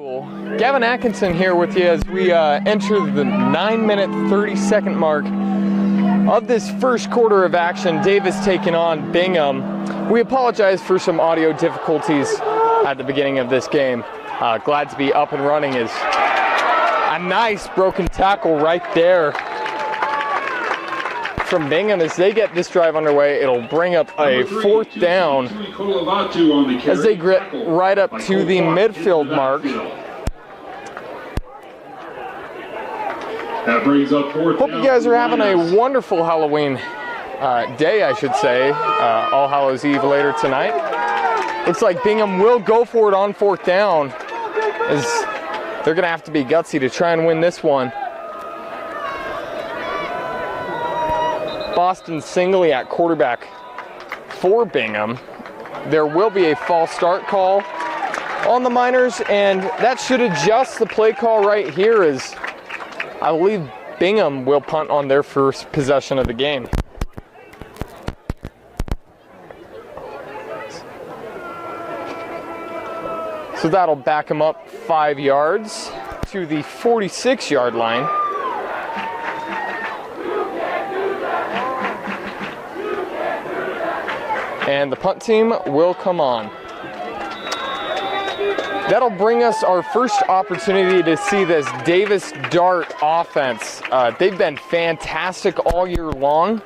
School. Gavin Atkinson here with you as we enter the 9-minute 30-second mark of this first quarter of action. Davis taking on Bingham. We apologize for some audio difficulties at the beginning of this game. Glad to be up and running. Is a nice broken tackle right there from Bingham as they get this drive underway. It'll bring up a fourth down as they get right up to the midfield mark. That brings up fourth down. Hope you guys are having a wonderful Halloween day, I should say. All Hallows Eve later tonight. Looks like Bingham will go for it on fourth down, as they're going to have to be gutsy to try and win this one. Boston Singley at quarterback for Bingham. There will be a false start call on the Miners, and that should adjust the play call right here, as I believe Bingham will punt on their first possession of the game. So that'll back him up 5 yards to the 46-yard line. And the punt team will come on. That'll bring us our first opportunity to see this Davis Dart offense. They've been fantastic all year long,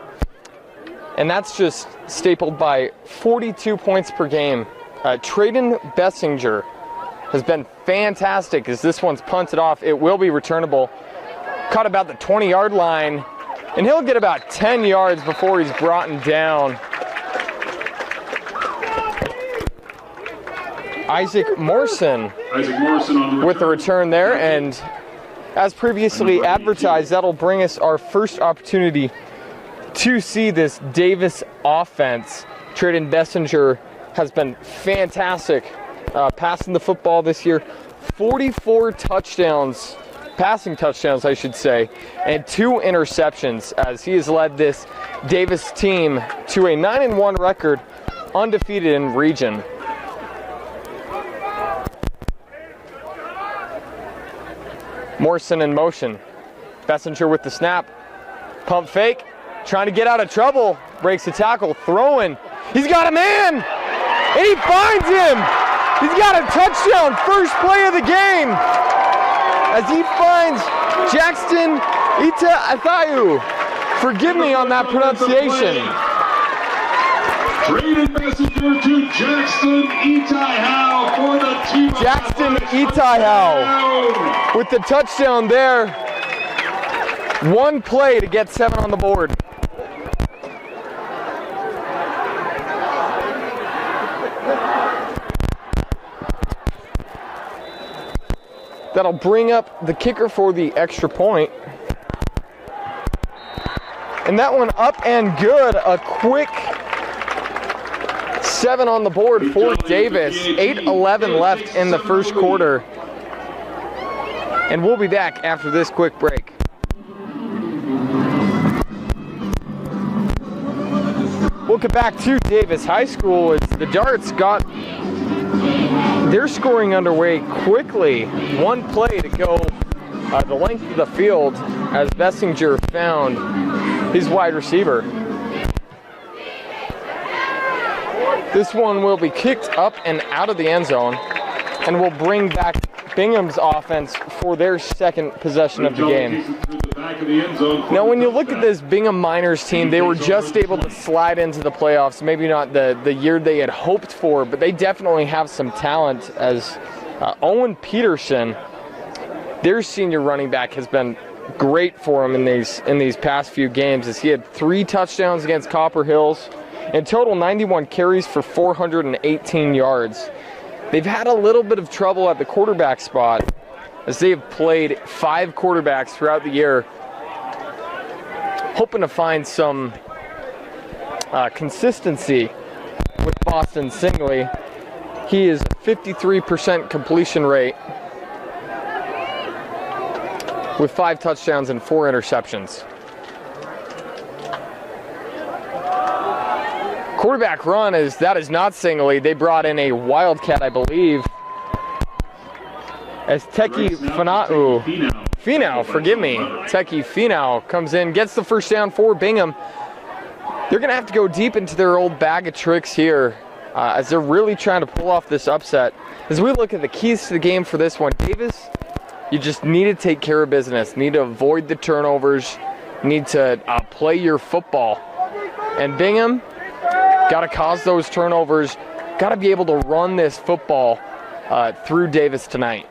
and that's just stapled by 42 points per game. Traden Bessinger has been fantastic as this one's punted off. It will be returnable. Caught about the 20-yard line, and he'll get about 10 yards before he's brought down. Isaac Morrison with the return there, and as previously advertised, that'll bring us our first opportunity to see this Davis offense. Traden Bessinger has been fantastic passing the football this year. 44 touchdowns, passing touchdowns I should say, and 2 interceptions as he has led this Davis team to a 9-1 record, undefeated in region. Morrison in motion. Bessinger with the snap. Pump fake. Trying to get out of trouble. Breaks the tackle. Throwing. He's got a man! And he finds him! He's got a touchdown. First play of the game. As he finds Jackson Ita-Athayu. Forgive me on that pronunciation. Traded Bessinger to Jackson Ita-Athayu for the team. Jackson Ita-Athayu with the touchdown there. One play to get 7 on the board. That'll bring up the kicker for the extra point. And that one up and good. A quick 7 on the board for Davis. 8:11 left in the first quarter. And we'll be back after this quick break. Welcome back to Davis High School. It's the Darts got their scoring underway quickly. One play to go the length of the field as Bessinger found his wide receiver. This one will be kicked up and out of the end zone and will bring back Bingham's offense for their second possession of the game. Now, when you look at this Bingham Miners team, they were just able to slide into the playoffs. Maybe not the year they had hoped for, but they definitely have some talent as Owen Peterson, their senior running back, has been great for them in these past few games as he had 3 touchdowns against Copper Hills. In total, 91 carries for 418 yards. They've had a little bit of trouble at the quarterback spot as they have played 5 quarterbacks throughout the year, hoping to find some consistency with Boston Singley. He is 53% completion rate with 5 touchdowns and 4 interceptions. Quarterback run that is not Singley. They brought in a Wildcat, I believe. as Teki Finau, forgive me. Teki Finau comes in, gets the first down for Bingham. They're going to have to go deep into their old bag of tricks here as they're really trying to pull off this upset. As we look at the keys to the game for this one, Davis, you just need to take care of business. Need to avoid the turnovers. Need to play your football. And Bingham, got to cause those turnovers. Got to be able to run this football through Davis tonight.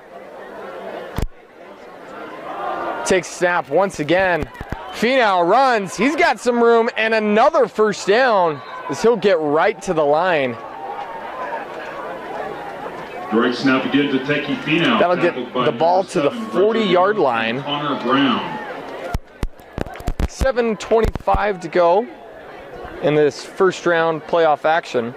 Takes snap once again. Finau runs. He's got some room and another first down as he'll get right to the line. Direct snap again to Teki Finau. That'll get the ball to the 40-yard line. 7:25 to go in this first round playoff action.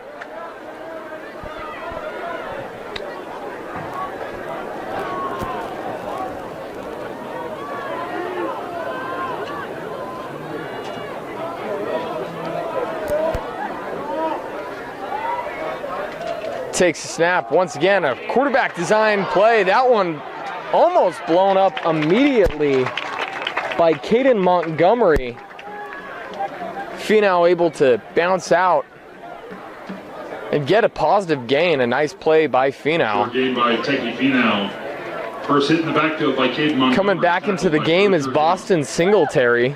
Takes a snap once again, a quarterback design play. That one almost blown up immediately by Caden Montgomery. Finau able to bounce out and get a positive gain. A nice play by Finau. Gain by Teki Finau. First hit in the backfield by Caden Montgomery. Coming back into the game is Boston Singletary.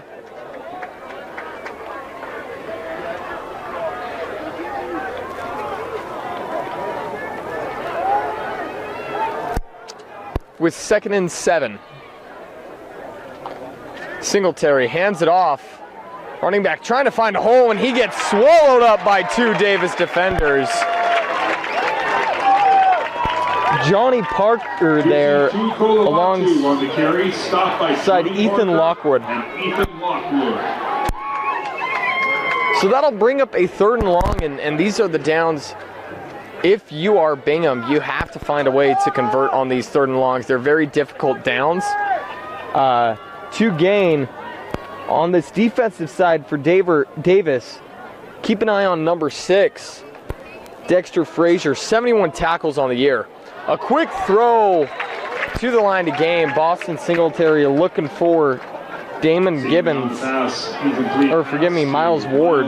With 2nd and 7. Singletary hands it off. Running back trying to find a hole, and he gets swallowed up by two Davis defenders. Johnny Parker there alongside Ethan Lockwood. So that'll bring up a 3rd and long, and these are the downs. If you are Bingham, you have to find a way to convert on these 3rd and longs. They're very difficult downs to gain. On this defensive side for Davis, keep an eye on number 6, Dexter Frazier, 71 tackles on the year. A quick throw to the line to gain. Boston Singletary looking for Damon Gibbons, or forgive me, Miles Ward.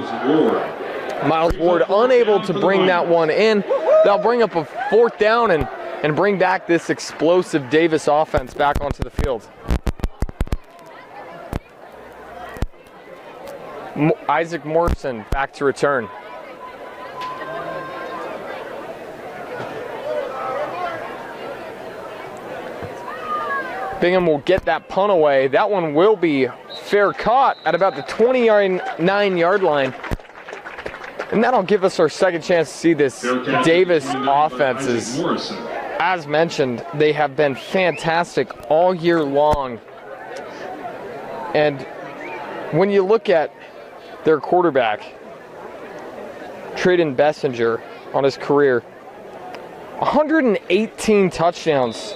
Miles Ward unable to bring that one in. They'll bring up a 4th down and bring back this explosive Davis offense back onto the field. Isaac Morrison back to return. Bingham will get that punt away. That one will be fair caught at about the 29-yard line. And that'll give us our second chance to see this Davis offense. As mentioned, they have been fantastic all year long. And when you look at their quarterback, Trayden Bessinger, on his career, 118 touchdowns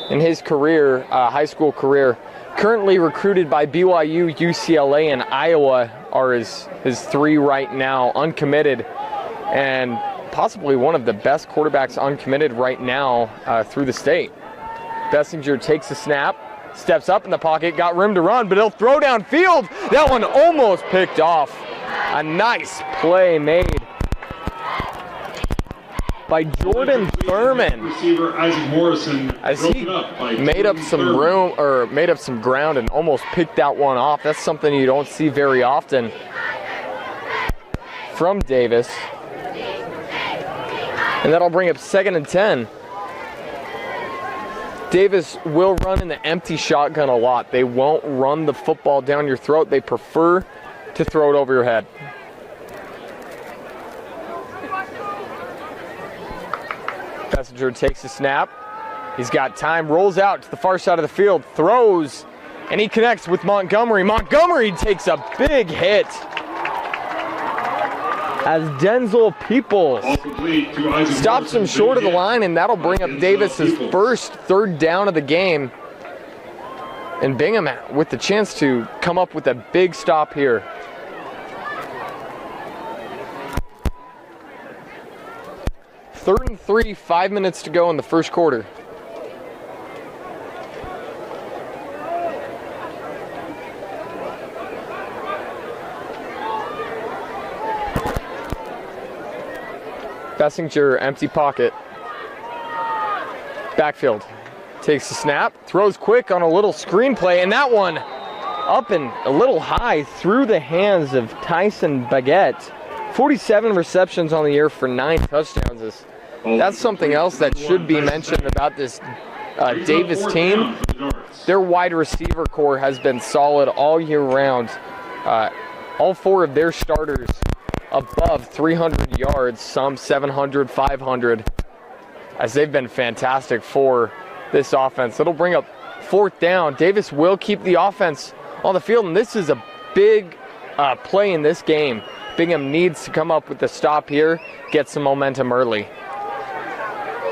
in his career, high school career. Currently recruited by BYU, UCLA, and Iowa are his 3 right now, uncommitted, and possibly one of the best quarterbacks uncommitted right now through the state. Bessinger takes the snap, steps up in the pocket, got room to run, but he'll throw downfield. That one almost picked off. A nice play made by Jordan Thurman. Receiver Isaac Morrison as he made up some room, or made up some ground, and almost picked that one off. That's something you don't see very often from Davis. And that'll bring up 2nd and 10. Davis will run in the empty shotgun a lot. They won't run the football down your throat. They prefer to throw it over your head. Bessinger takes the snap. He's got time, rolls out to the far side of the field, throws, and he connects with Montgomery. Montgomery takes a big hit as Denzel Peoples stops him short of the line, and that'll bring up Davis's first 3rd down of the game. And Bingham with the chance to come up with a big stop here. Third and 3, 5 minutes to go in the first quarter. Bessinger, empty pocket. Backfield takes the snap, throws quick on a little screenplay, and that one up and a little high through the hands of Tyson Baguette. 47 receptions on the year for 9 touchdowns. That's something else that should be mentioned about this Davis team. Their wide receiver core has been solid all year round. All 4 of their starters above 300 yards, some 700, 500, as they've been fantastic for this offense. It'll bring up 4th down. Davis will keep the offense on the field, and this is a big play in this game. Bingham needs to come up with the stop here, get some momentum early.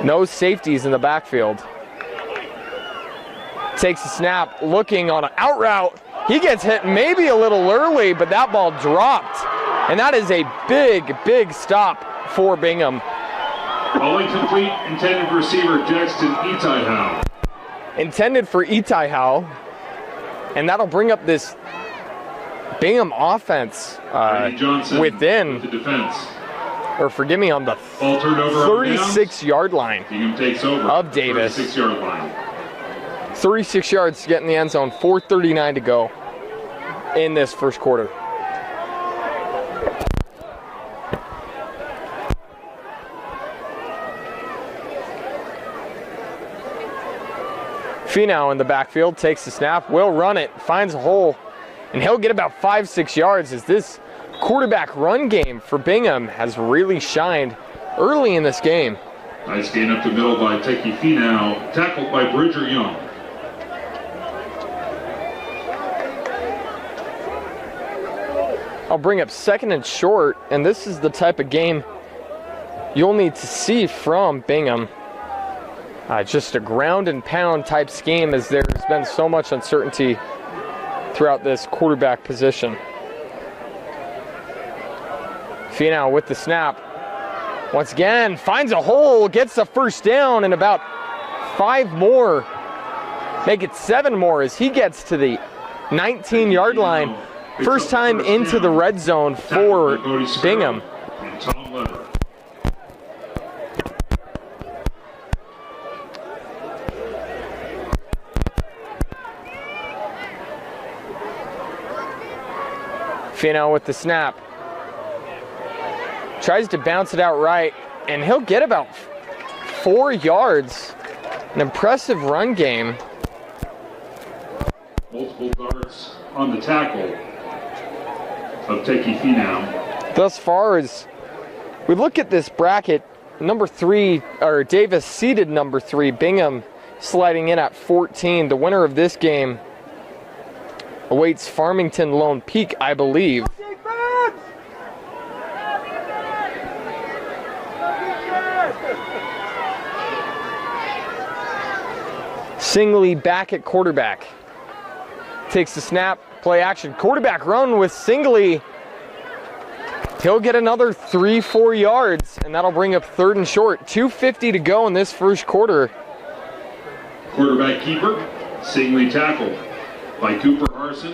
No safeties in the backfield. Takes a snap, looking on an out route. He gets hit maybe a little early, but that ball dropped. And that is a big, big stop for Bingham. Ball incomplete, intended for receiver Jackson Itaihow. Intended for Itaihow. And that'll bring up this Bingham offense within, with the defense. Or forgive me, on the 36-yard line Bingham takes over of Davis. 36-yard line. 36 yards to get in the end zone, 4:39 to go in this first quarter. Finau in the backfield takes the snap, will run it, finds a hole, and he'll get about 5-6 yards as this quarterback run game for Bingham has really shined early in this game. Nice gain up the middle by Teki Finau, tackled by Bridger Young. I'll bring up 2nd and short, and this is the type of game you'll need to see from Bingham. Just a ground and pound type scheme, as there's been so much uncertainty throughout this quarterback position. Finau with the snap. Once again, finds a hole, gets the 1st down, and about 5 more. Make it 7 more as he gets to the 19-yard line. First time into the red zone for Bingham. Finau with the snap. Tries to bounce it out right, and he'll get about 4 yards. An impressive run game. Multiple darts on the tackle of Teki Finau. Thus far, as we look at this bracket, number 3, or Davis seeded number 3, Bingham sliding in at 14. The winner of this game awaits Farmington Lone Peak, I believe. Singley back at quarterback. Takes the snap, play action, quarterback run with Singley. He'll get another 3-4 yards, and that'll bring up 3rd and short. 2:50 to go in this first quarter. Quarterback keeper, Singley tackled by Cooper Harson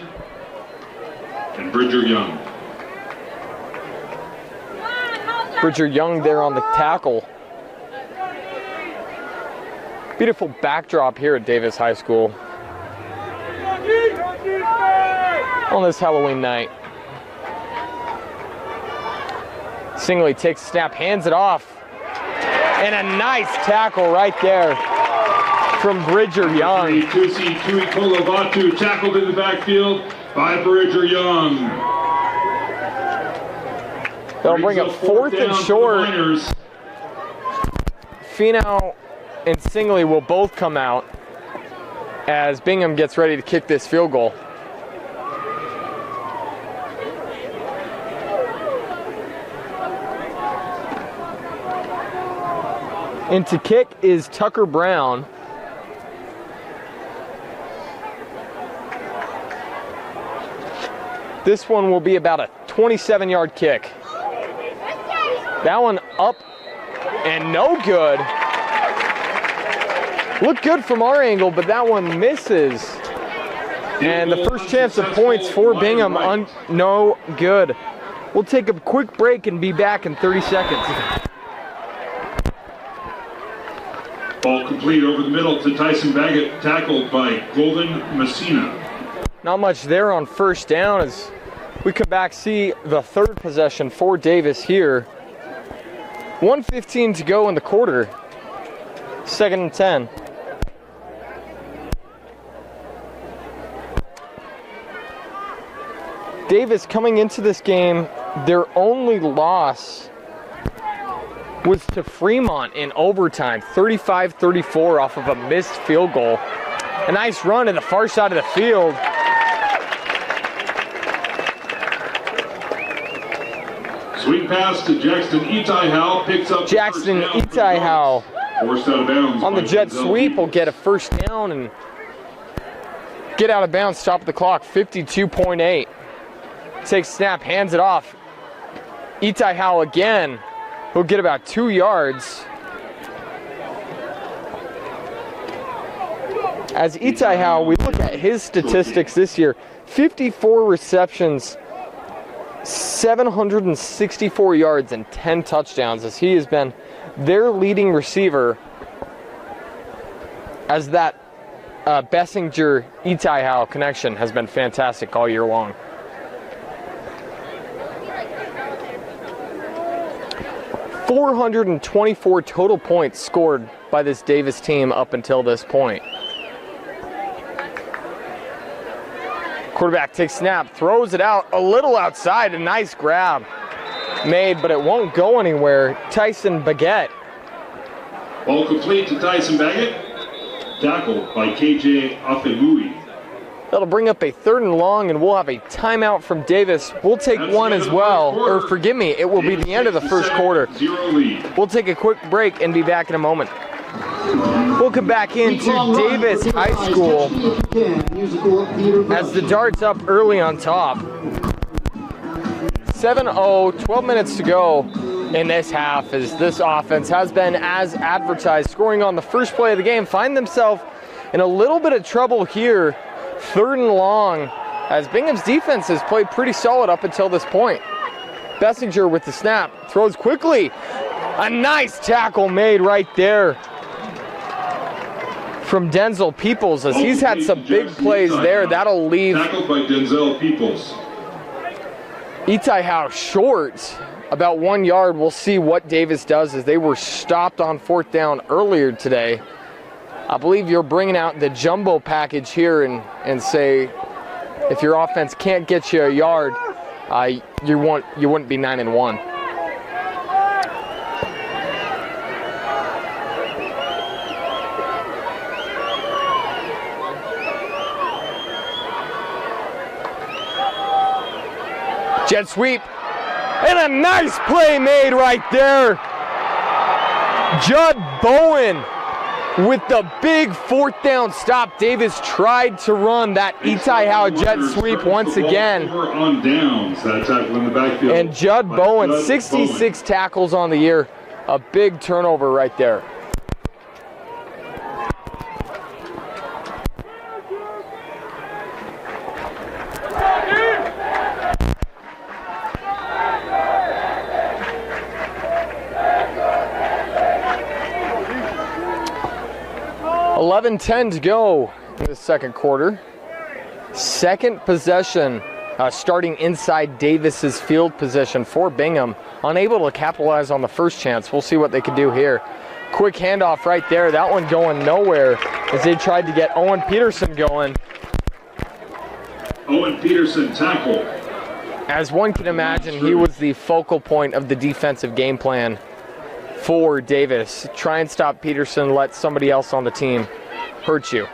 and Bridger Young. Bridger Young there on the tackle. Beautiful backdrop here at Davis High School on this Halloween night. Singley takes a snap, hands it off, and a nice tackle right there from Bridger Young. Tusi Tuikolovatu tackled in the backfield by Bridger Young. They'll bring up 4th and short. Finau and Singley will both come out as Bingham gets ready to kick this field goal. And to kick is Tucker Brown. This one will be about a 27-yard kick. That one up and no good. Looked good from our angle, but that one misses. And the first chance of points for Bingham, no good. We'll take a quick break and be back in 30 seconds. Ball complete over the middle to Tyson Baggett, tackled by Golden Messina. Not much there on first down as we come back, see the third possession for Davis here. 1:15 to go in the quarter. 2nd and 10. Davis coming into this game, their only loss was to Fremont in overtime, 35-34 off of a missed field goal. A nice run to the far side of the field. Swing pass to Jackson Itaihow, picks up Jackson Itaihow forced out of bounds on the jet sweep will get a first down and get out of bounds, stop the clock, 52.8. Takes snap, hands it off. Itaihow again. He'll get about 2 yards. As Itaihow, we look at his statistics this year, 54 receptions, 764 yards, and 10 touchdowns, as he has been their leading receiver as that Bessinger-Itaihow connection has been fantastic all year long. .424 total points scored by this Davis team up until this point. Quarterback takes snap, throws it out a little outside, a nice grab made, but it won't go anywhere. Tyson Baggett. Ball complete to Tyson Baggett, tackled by KJ Afemui. That'll bring up a 3rd and long, and we'll have a timeout from Davis. We'll take one as well, or forgive me, it will be the end of the first quarter. We'll take a quick break and be back in a moment. We'll come back into Davis High School as the Darts up early on top. 7-0, 12 minutes to go in this half as this offense has been as advertised, scoring on the first play of the game, find themselves in a little bit of trouble here. 3rd and long, as Bingham's defense has played pretty solid up until this point. Bessinger with the snap, throws quickly. A nice tackle made right there from Denzel Peoples, as he's had some big plays there. That'll leave tackled by Denzel Peoples. Itaihow short, about 1 yard. We'll see what Davis does, as they were stopped on 4th down earlier today. I believe you're bringing out the jumbo package here and say if your offense can't get you a yard, you wouldn't be 9-1. Jet sweep, and a nice play made right there. Judd Bowen with the big 4th down stop. Davis tried to run that Itaihow jet sweep once again. On downs, that tackle in the backfield. And Judd Bowen, 66 tackles on the year. A big turnover right there. .10 to go in the second quarter. Second possession, starting inside Davis's field position for Bingham. Unable to capitalize on the first chance. We'll see what they can do here. Quick handoff right there. That one going nowhere as they tried to get Owen Peterson going. Owen Peterson tackle. As one can imagine, he was the focal point of the defensive game plan for Davis. Try and stop Peterson, let somebody else on the team hurt you.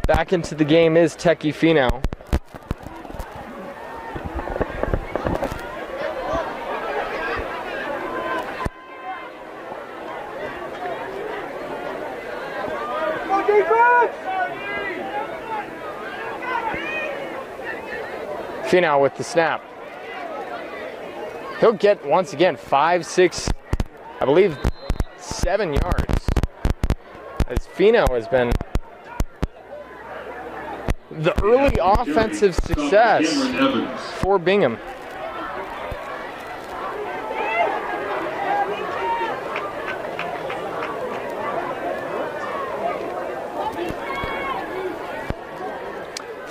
Back into the game is Teki Finau. Finau with the snap. He'll get, once again, 5, 6, I believe 7 yards. As Finau has been the early offensive success for Bingham.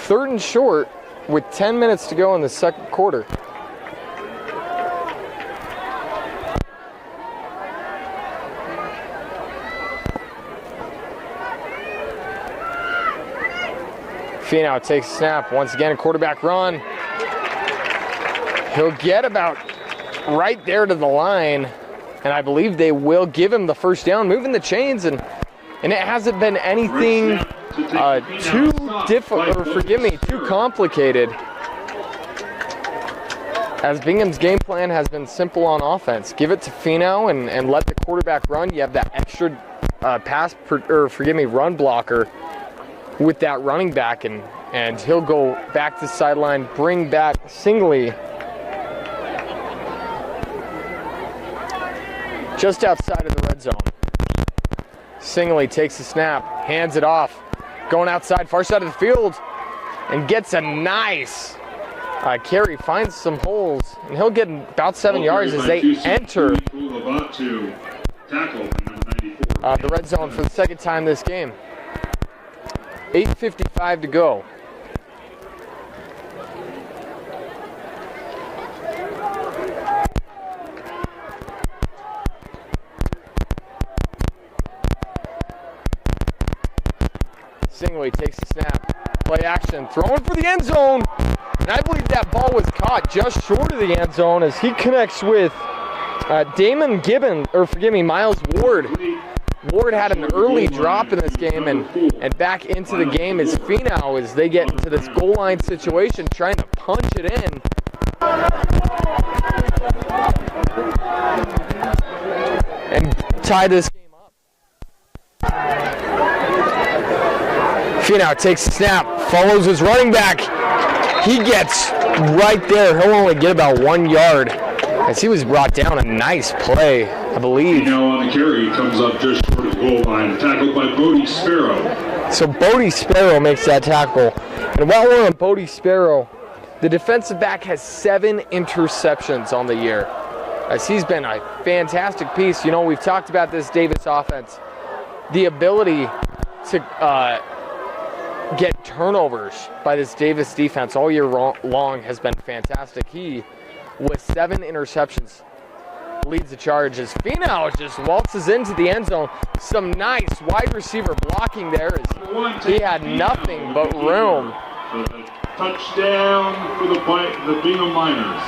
3rd and short with 10 minutes to go in the second quarter. Finau takes a snap. Once again, a quarterback run. He'll get about right there to the line, and I believe they will give him the first down, moving the chains, and it hasn't been anything too difficult, or forgive me, too complicated, as Bingham's game plan has been simple on offense. Give it to Finau and let the quarterback run. You have that extra run blocker with that running back, and he'll go back to the sideline, bring back Singley just outside of the red zone. Singley takes the snap, hands it off, going outside, far side of the field, and gets a nice carry, finds some holes, and he'll get about 7 yards as they enter the red zone for the second time this game. 8:55 to go. Singley takes the snap, play action, throwing for the end zone, and I believe that ball was caught just short of the end zone as he connects with Miles Ward. Ward had an early drop in this game and back into the game as Finau as they get into this goal line situation trying to punch it in. And tie this game up. Finau takes the snap, follows his running back. He gets right there. He'll only get about 1 yard as he was brought down. A nice play, I believe. Now on the carry, comes up just short of the goal line, tackled by Bodie Sparrow. So Bodie Sparrow makes that tackle. And while we're on Bodie Sparrow, the defensive back has 7 interceptions on the year, as he's been a fantastic piece. You know, we've talked about this Davis offense. The ability to get turnovers by this Davis defense all year long has been fantastic. He, with 7 interceptions, leads the charge as Finau just waltzes into the end zone. Some nice wide receiver blocking there as he had nothing but room. Touchdown for the Bingham Miners.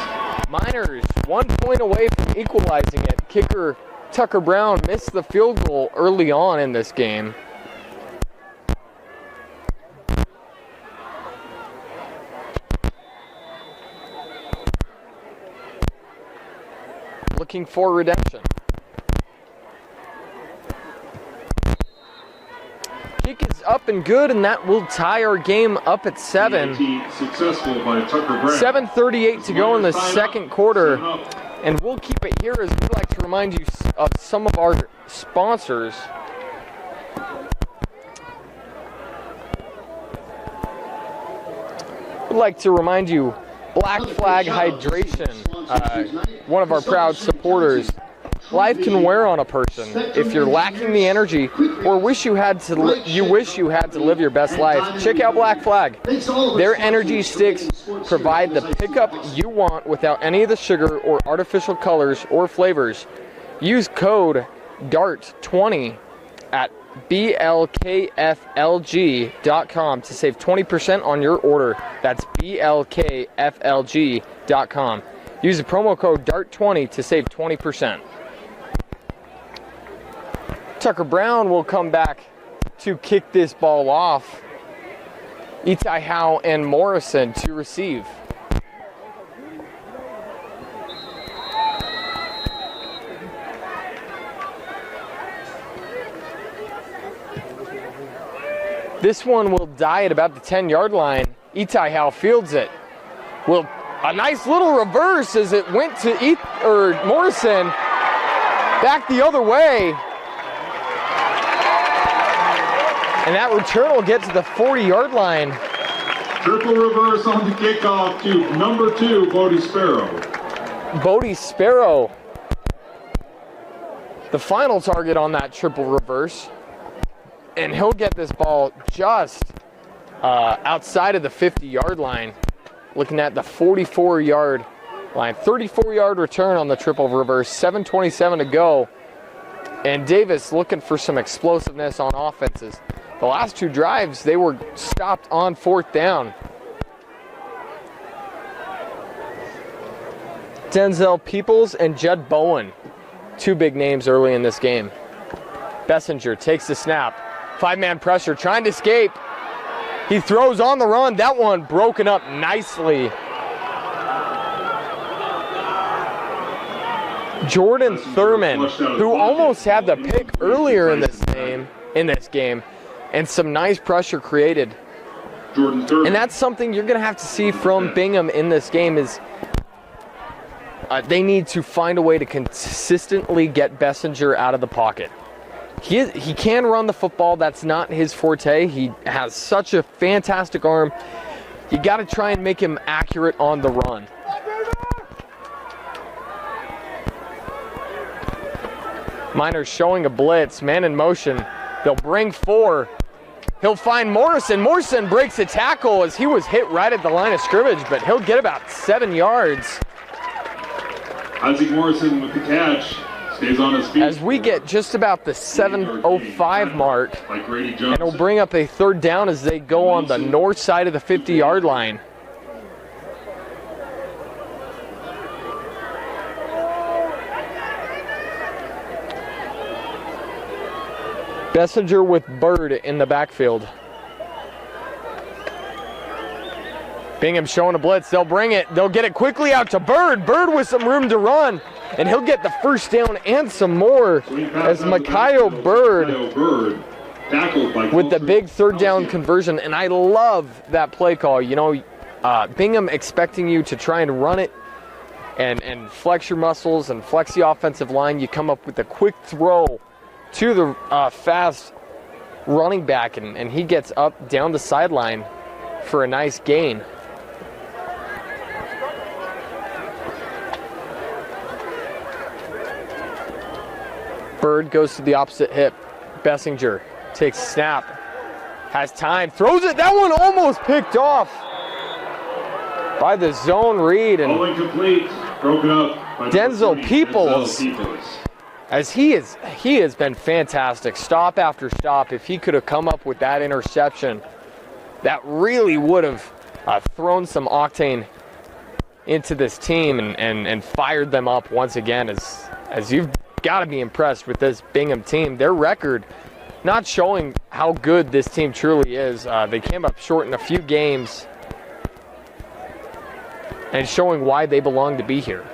Miners 1 point away from equalizing it. Kicker Tucker Brown missed the field goal early on in this game. Looking for redemption. Kick is up and good, and that will tie our game up at 7. Successful by Tucker Brown. 7:38 to go in the second quarter, and we'll keep it here as we'd like to remind you of some of our sponsors. We'd like to remind you Black Flag Hydration, one of our proud supporters. Life can wear on a person. If you're lacking the energy or wish you had to live your best life, check out Black Flag. Their energy sticks provide the pickup you want without any of the sugar or artificial colors or flavors. Use code DART20 at blkflg.com to save 20% on your order. That's blkflg.com. Use the promo code DART20 to save 20%. Tucker Brown will come back to kick this ball off. Itai Howe and Morrison to receive. This one will die at about the 10-yard line. Itai Howe fields it. A nice little reverse as it went to Morrison. Back the other way. And that return will get to the 40-yard line. Triple reverse on the kickoff to number 2, Bodie Sparrow. Bodie Sparrow, the final target on that triple reverse. And he'll get this ball just outside of the 50-yard line, looking at the 44-yard line. 34-yard return on the triple reverse, 7:27 to go. And Davis looking for some explosiveness on offenses. The last two drives, they were stopped on 4th down. Denzel Peoples and Judd Bowen, two big names early in this game. Bessinger takes the snap. 5-man pressure, trying to escape. He throws on the run. That one broken up nicely. Jordan Thurman, who almost had the pick earlier in this game, and some nice pressure created. And that's something you're going to have to see from Bingham in this game is they need to find a way to consistently get Bessinger out of the pocket. He can run the football. That's not his forte. He has such a fantastic arm. You got to try and make him accurate on the run. Miners showing a blitz, man in motion. They'll bring 4. He'll find Morrison. Morrison breaks a tackle as he was hit right at the line of scrimmage, but he'll get about 7 yards. Isaac Morrison with the catch. Stays on his feet. As we get just about the 7:05 mark, and it'll bring up a 3rd down as they go on the north side of the 50-yard line. Bessinger with Bird in the backfield. Bingham showing a blitz. They'll bring it. They'll get it quickly out to Bird. Bird with some room to run. And he'll get the 1st down and some more as Mikael Bird with the big 3rd down conversion. And I love that play call. You know, Bingham expecting you to try and run it and flex your muscles and flex the offensive line. You come up with a quick throw to the fast running back, and he gets up down the sideline for a nice gain. Bird goes to the opposite hip. Bessinger takes snap, has time, throws it. That one almost picked off by the zone read. And incomplete, broken up by Denzel Peoples. As he has been fantastic, stop after stop. If he could have come up with that interception, that really would have thrown some octane into this team and fired them up once again. As you've got to be impressed with this Bingham team. Their record not showing how good this team truly is. They came up short in a few games and showing why they belong to be here.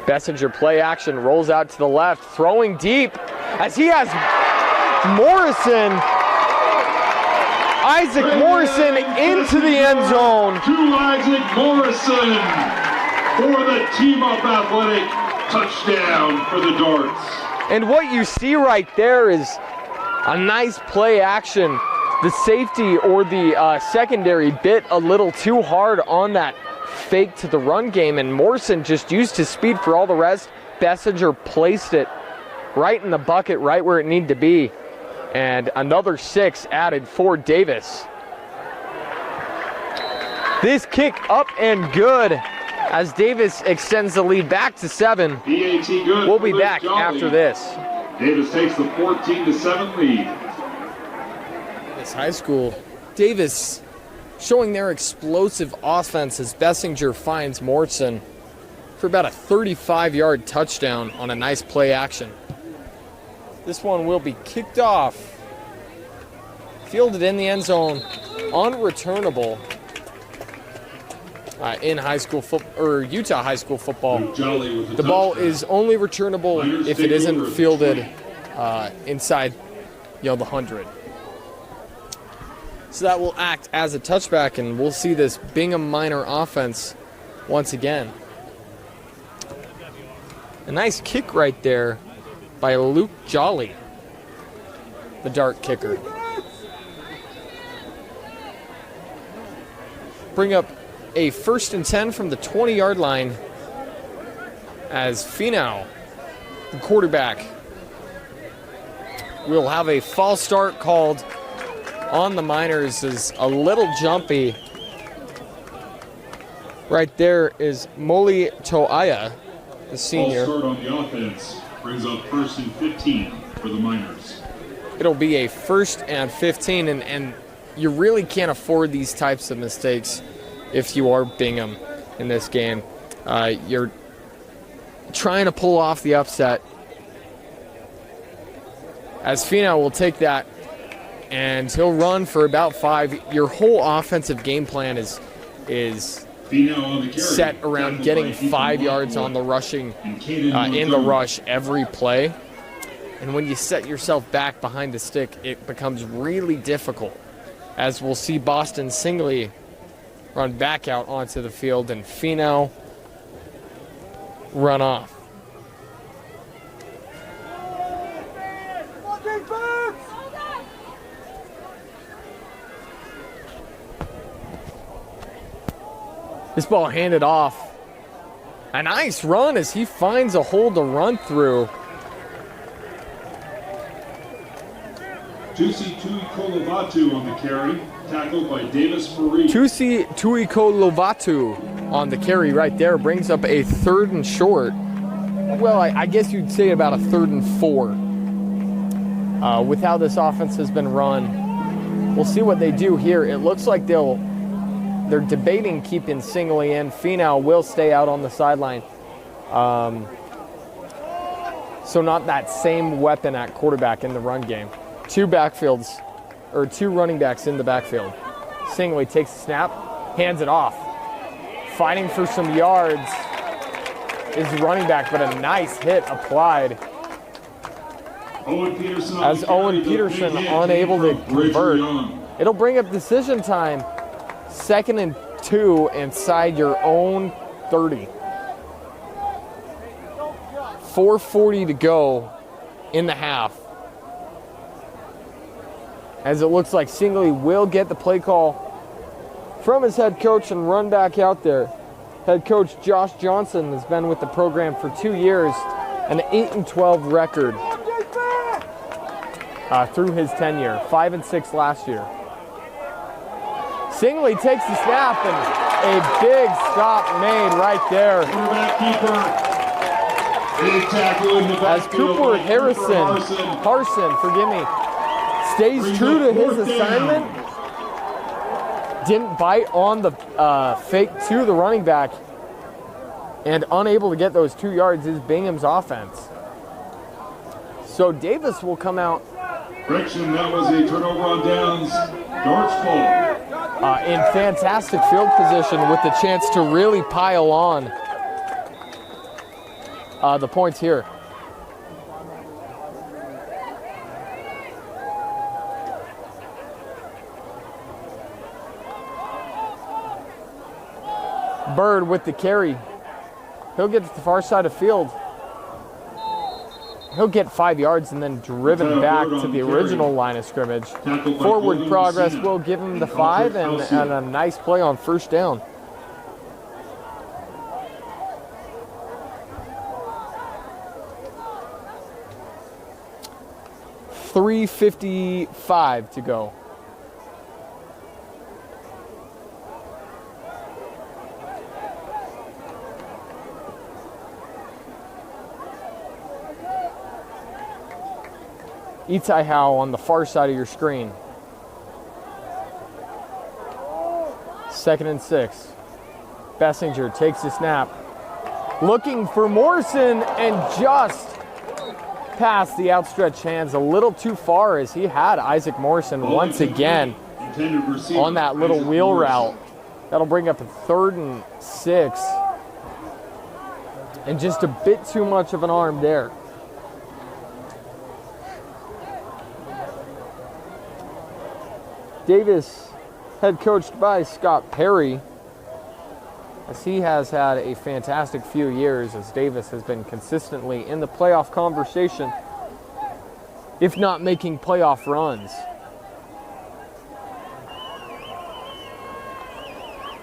Bessinger play action, rolls out to the left, throwing deep as he has Morrison, Isaac Morrison into the end zone. To Isaac Morrison for the team-up athletic touchdown for the Darts. And what you see right there is a nice play action. The safety or the secondary bit a little too hard on that fake to the run game, and Morrison just used his speed for all the rest. Bessinger placed it right in the bucket, right where it needed to be. And another 6 added for Davis. This kick up and good as Davis extends the lead back to 7. We'll be back after this. Davis takes the 14-7 lead. This high school, Davis showing their explosive offense as Bessinger finds Morrison for about a 35-yard touchdown on a nice play action. This one will be kicked off, fielded in the end zone, unreturnable in high school or Utah high school football. The ball is only returnable if it isn't fielded inside, the 100. So that will act as a touchback, and we'll see this Bingham Minor offense once again. A nice kick right there by Luke Jolly, the dart kicker. Bring up a 1st and 10 from the 20-yard line as Finau, the quarterback, We'll have a false start called on the Miners. Is a little jumpy. Right there is Moli Toaya, the senior. False start on the offense brings up 1st and 15 for the Miners. It'll be a 1st and 15, and you really can't afford these types of mistakes if you are Bingham in this game. You're trying to pull off the upset, as Finau will take that, and he'll run for about 5. Your whole offensive game plan is set around getting 5 yards on the rushing, in the rush every play. And when you set yourself back behind the stick, it becomes really difficult, as we'll see Boston Singley run back out onto the field and Finau run off. This ball handed off. A nice run as he finds a hole to run through. Tusi Tuikolovatu on the carry, tackled by Davis Marie. Tusi Tuikolovatu on the carry right there brings up a 3rd and short. Well, I guess you'd say about a 3rd and 4. With how this offense has been run, we'll see what they do here. It looks like they're debating keeping Singley in. Finau will stay out on the sideline. So not that same weapon at quarterback in the run game. 2 running backs in the backfield. Singley takes the snap, hands it off. Fighting for some yards is the running back, but a nice hit applied. As Owen Peterson unable to convert. It'll bring up decision time. 2nd and 2 inside your own 30. 4:40 to go in the half. As it looks like Singley will get the play call from his head coach and run back out there. Head coach Josh Johnson has been with the program for 2 years, an 8-12 record through his tenure, 5-6 last year. Singley takes the snap and a big stop made right there. Quarterback keeper. Big tackle in the As backfield Cooper by Harrison, forgive me, stays true to his assignment. Didn't bite on the fake to the running back, and unable to get those 2 yards is Bingham's offense. So Davis will come out. Correction, that was a turnover on downs. Darts ball. In fantastic field position with the chance to really pile on the points here. Bird with the carry. He'll get to the far side of field. He'll get 5 yards and then driven back to the original line of scrimmage. Forward progress will give him the 5 and a nice play on 1st down. .355 to go. Itai Howe on the far side of your screen. 2nd and 6. Bessinger takes the snap. Looking for Morrison and just past the outstretched hands a little too far, as he had Isaac Morrison once again on that little wheel route. That'll bring up a 3rd and 6. And just a bit too much of an arm there. Davis, head coached by Scott Perry, as he has had a fantastic few years, as Davis has been consistently in the playoff conversation, if not making playoff runs.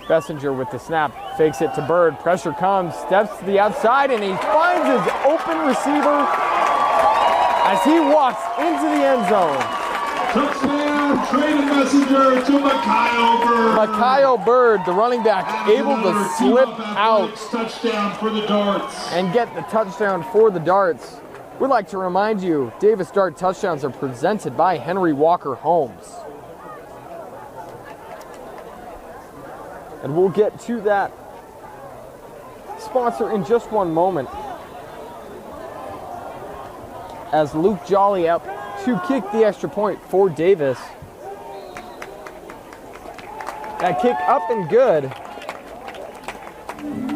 Bessinger with the snap, fakes it to Bird, pressure comes, steps to the outside, and he finds his open receiver as he walks into the end zone. Touchdown, trading messenger to Mykyle Bird. Mykyle Bird, the running back, able to slip out touchdown for the Darts. and get the touchdown for the Darts. We'd like to remind you, Davis Dart touchdowns are presented by Henry Walker Homes. And we'll get to that sponsor in just one moment. As Luke Jolly up to kick the extra point for Davis. That kick up and good.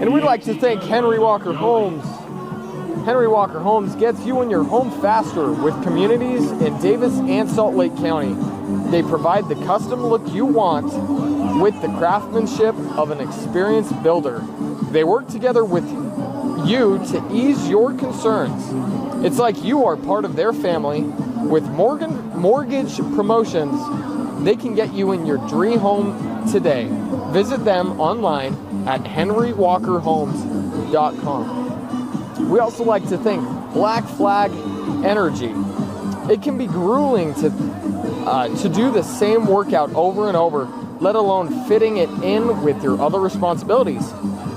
And we'd like to thank Henry Walker Homes. Henry Walker Homes gets you and your home faster with communities in Davis and Salt Lake County. They provide the custom look you want with the craftsmanship of an experienced builder. They work together with you to ease your concerns. It's like you are part of their family. With mortgage promotions, they can get you in your dream home today. Visit them online at henrywalkerhomes.com. We also like to thank Black Flag Energy. It can be grueling to do the same workout over and over, let alone fitting it in with your other responsibilities.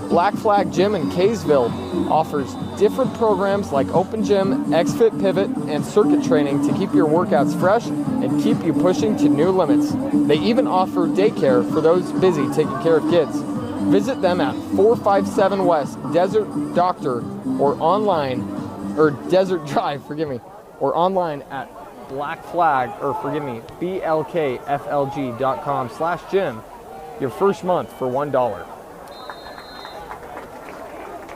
Black Flag Gym in Kaysville offers different programs like Open Gym, XFit Pivot, and circuit training to keep your workouts fresh and keep you pushing to new limits. They even offer daycare for those busy taking care of kids. Visit them at 457 West Desert Doctor or Desert Drive, or online at blkflg.com/gym. Your first month for $1.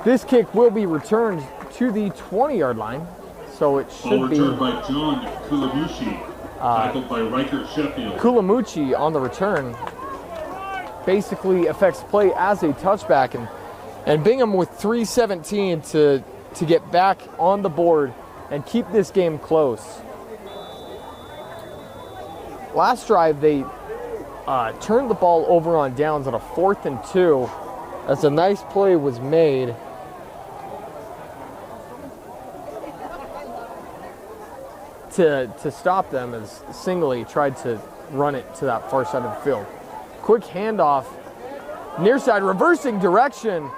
This kick will be returned to the 20-yard line, so it should be returned by John Kulamuchi, tackled by Riker Sheffield. Kulamuchi on the return. Basically affects play as a touchback, and Bingham with 3:17 to get back on the board and keep this game close. Last drive, they turned the ball over on downs on a 4th and 2 as a nice play was made. To stop them as Singley tried to run it to that far side of the field. Quick handoff, near side reversing direction,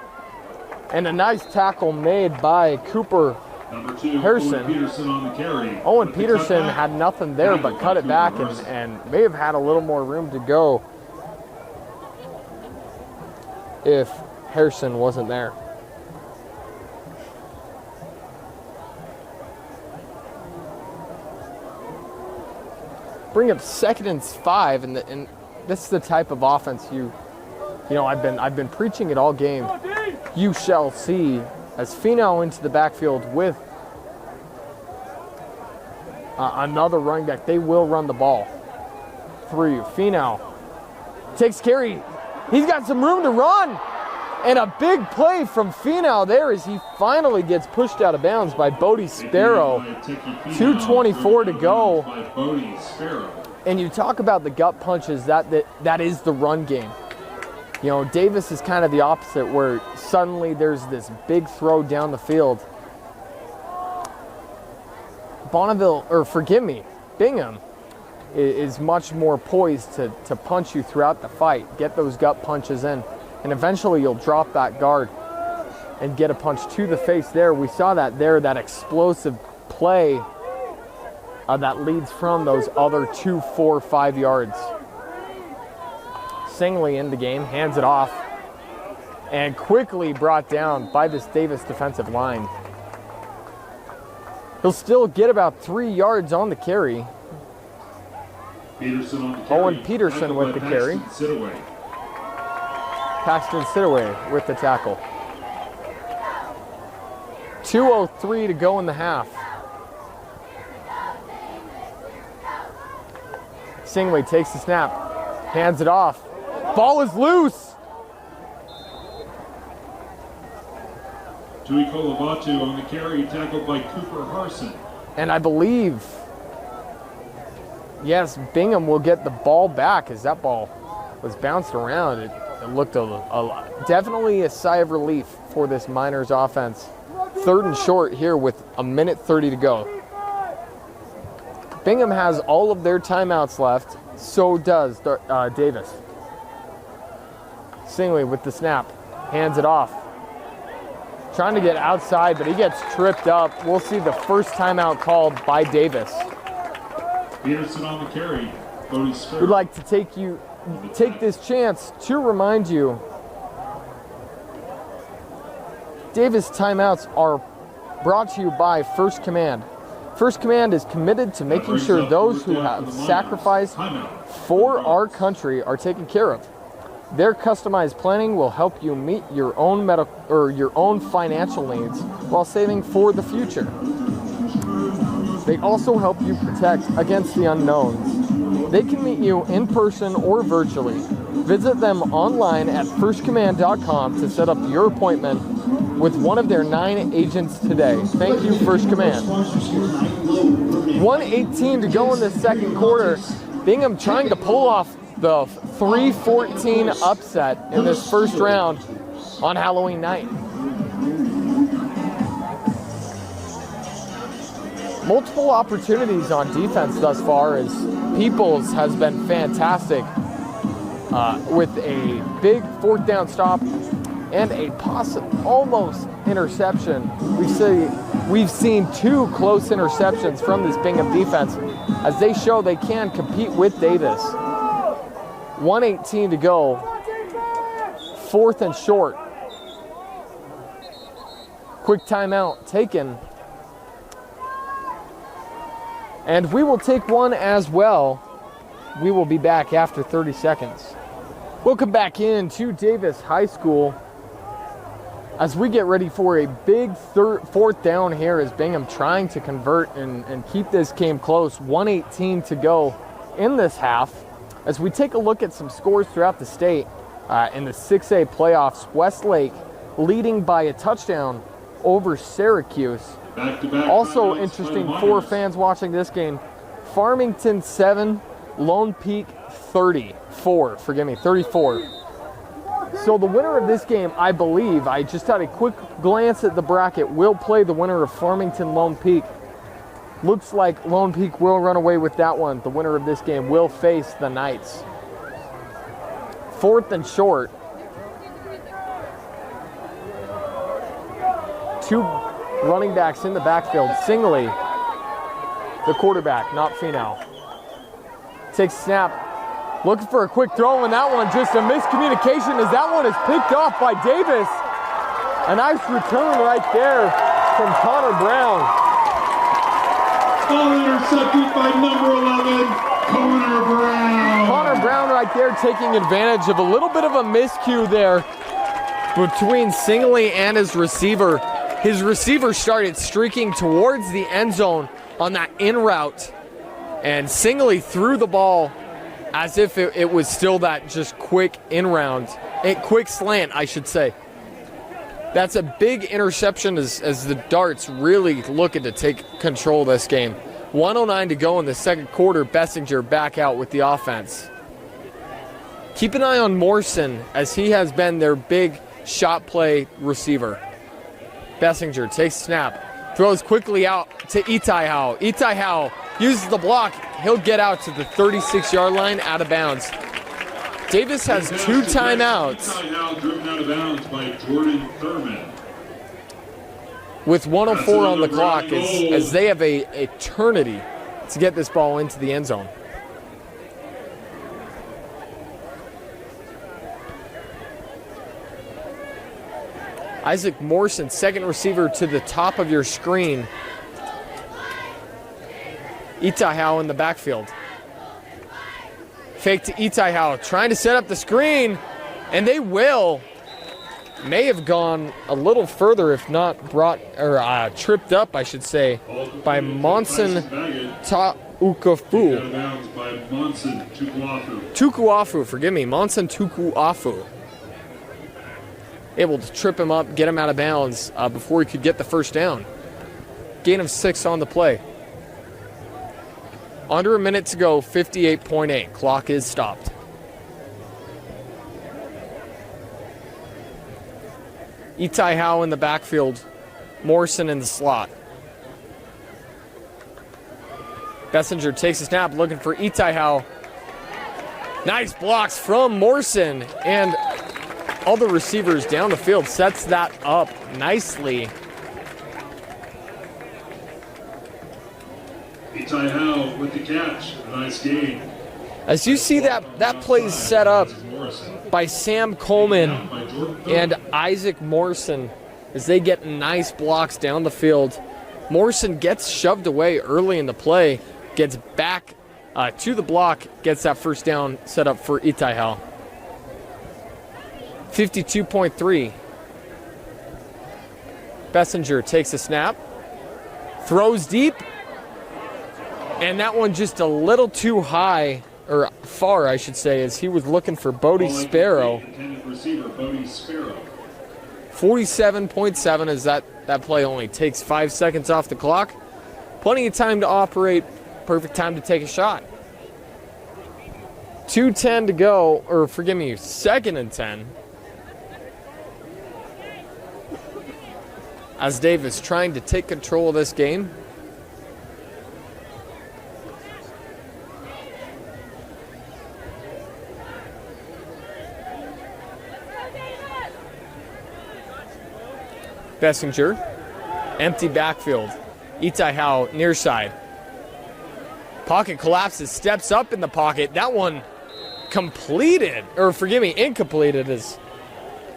and a nice tackle made by Cooper Number 2, Harrison. Owen Peterson on the carry. Owen Peterson had nothing there but cut it back and may have had a little more room to go if Harrison wasn't there. Bring up 2nd and 5, and this is the type of offense I've been preaching it all game. You shall see as Finau into the backfield with another running back. They will run the ball through you. Finau takes carry. He's got some room to run, and a big play from Finau there as he finally gets pushed out of bounds by Bodie Sparrow. 2:24 to go. And you talk about the gut punches, that is the run game. Davis is kind of the opposite, where suddenly there's this big throw down the field. Bingham is much more poised to punch you throughout the fight, get those gut punches in, and eventually you'll drop that guard and get a punch to the face there. We saw that there, that explosive play that leads from those other 2, 4, 5 yards. Singley in the game, hands it off, and quickly brought down by this Davis defensive line. He'll still get about 3 yards on the carry. Peterson on the carry. Owen Peterson with the carry. Paxton Sidaway with the tackle. 2:03 to go in the half. Singley takes the snap, hands it off. Ball is loose. Tui Kolavatu on the carry, tackled by Cooper Harson. And I believe, yes, Bingham will get the ball back as that ball was bounced around. It looked definitely a sigh of relief for this Miners offense. 3rd and short here with 1:30 to go. Bingham has all of their timeouts left. So does Davis. Singley with the snap. Hands it off. Trying to get outside, but he gets tripped up. We'll see the first timeout called by Davis. Peterson on the carry. Cody Spur. We'd like to take this chance to remind you, Davis timeouts are brought to you by First Command. First Command is committed to making sure those who have sacrificed for our country are taken care of. Their customized planning will help you meet your own your own financial needs while saving for the future. They also help you protect against the unknowns. They can meet you in person or virtually. Visit them online at firstcommand.com to set up your appointment with one of their 9 agents today. Thank you, First Command. 1:18 to go in the second quarter. Bingham trying to pull off the 3-14 upset in this first round on Halloween night. Multiple opportunities on defense thus far, as Peoples has been fantastic with a big fourth down stop and a almost interception. We've seen 2 close interceptions from this Bingham defense as they show they can compete with Davis. 1:18 to go. 4th and short. Quick timeout taken. And we will take one as well. We will be back after 30 seconds. Welcome back in to Davis High School as we get ready for a big 4th down here as Bingham trying to convert and keep this game close. 1:18 to go in this half. As we take a look at some scores throughout the state in the 6A playoffs, Westlake leading by a touchdown over Syracuse. Also interesting for fans watching this game, Farmington 7, Lone Peak 34. So the winner of this game, I believe, I just had a quick glance at the bracket, will play the winner of Farmington Lone Peak. Looks like Lone Peak will run away with that one. The winner of this game will face the Knights. 4th and short. 2 running backs in the backfield. Singley, the quarterback, not Finau. Takes a snap. Looking for a quick throw, and that one just a miscommunication as that one is picked off by Davis. A nice return right there from Connor Brown. Ball intercepted by number 11, Connor Brown. Connor Brown right there taking advantage of a little bit of a miscue there between Singley and his receiver. His receiver started streaking towards the end zone on that in route, and Singley threw the ball as if it was still that just quick quick slant, I should say. That's a big interception as the Darts really looking to take control of this game. 1:09 to go in the second quarter. Bessinger back out with the offense. Keep an eye on Morrison as he has been their big shot play receiver. Bessinger takes snap, throws quickly out to Itai Howe. Itai Howe uses the block. He'll get out to the 36-yard line, out of bounds. Davis has 2 timeouts. Driven out of bounds by Jordan Thurman. With 1:04 on the clock as they have a eternity to get this ball into the end zone. Isaac Morrison, second receiver to the top of your screen. Itai Howe in the backfield. Fake to Itai Howe, trying to set up the screen, and they will. May have gone a little further, if not tripped up, I should say, by Monson Tukuafu. Monson Tukuafu. Able to trip him up, get him out of bounds before he could get the first down. Gain of 6 on the play. Under a minute to go, 58.8. Clock is stopped. Itai Howe in the backfield. Morrison in the slot. Bessinger takes a snap, looking for Itai. Nice blocks from Morrison, and all the receivers down the field sets that up nicely. Itai Howe with the catch. A nice game. As you see that play set up by Sam Coleman and Isaac Morrison as they get nice blocks down the field. Morrison gets shoved away early in the play, gets back to the block, gets that first down set up for Itai. 52.3. Bessinger takes a snap, throws deep, and that one just a little too high, or far, I should say, as he was looking for Bodie Sparrow. 47.7 as that play only takes 5 seconds off the clock. Plenty of time to operate, perfect time to take a shot. 2:10 to go, or forgive me, 2nd and 10. As Davis trying to take control of this game. Bessinger, empty backfield. Itai Howe near side. Pocket collapses, steps up in the pocket. That one completed, or forgive me, incompleted. As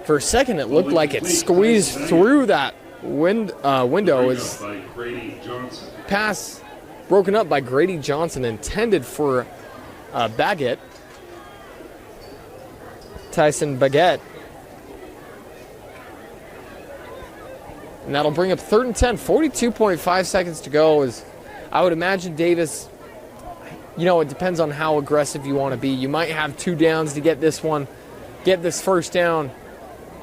for a second it looked like it squeezed through that window. As pass broken up by Grady Johnson, intended for Baggett. Tyson Baggett. And that'll bring up 3rd and 10, 42.5 seconds to go. As I would imagine Davis, it depends on how aggressive you want to be. You might have 2 downs to get this first down.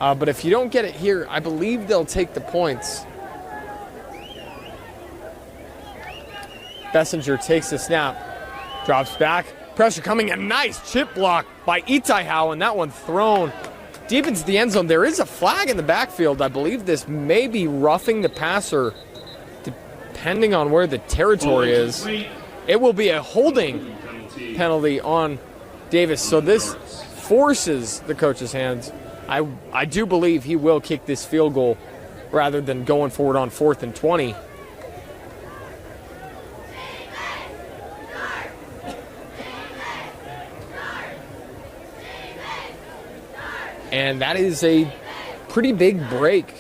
But if you don't get it here, I believe they'll take the points. Bessinger takes the snap, drops back, pressure coming, a nice chip block by Itai Howe, and that one thrown deep into the end zone. There is a flag in the backfield. I believe this may be roughing the passer, depending on where the territory is. It will be a holding penalty on Davis. So this forces the coach's hands. I do believe he will kick this field goal rather than going forward on 4th and 20. And that is a pretty big break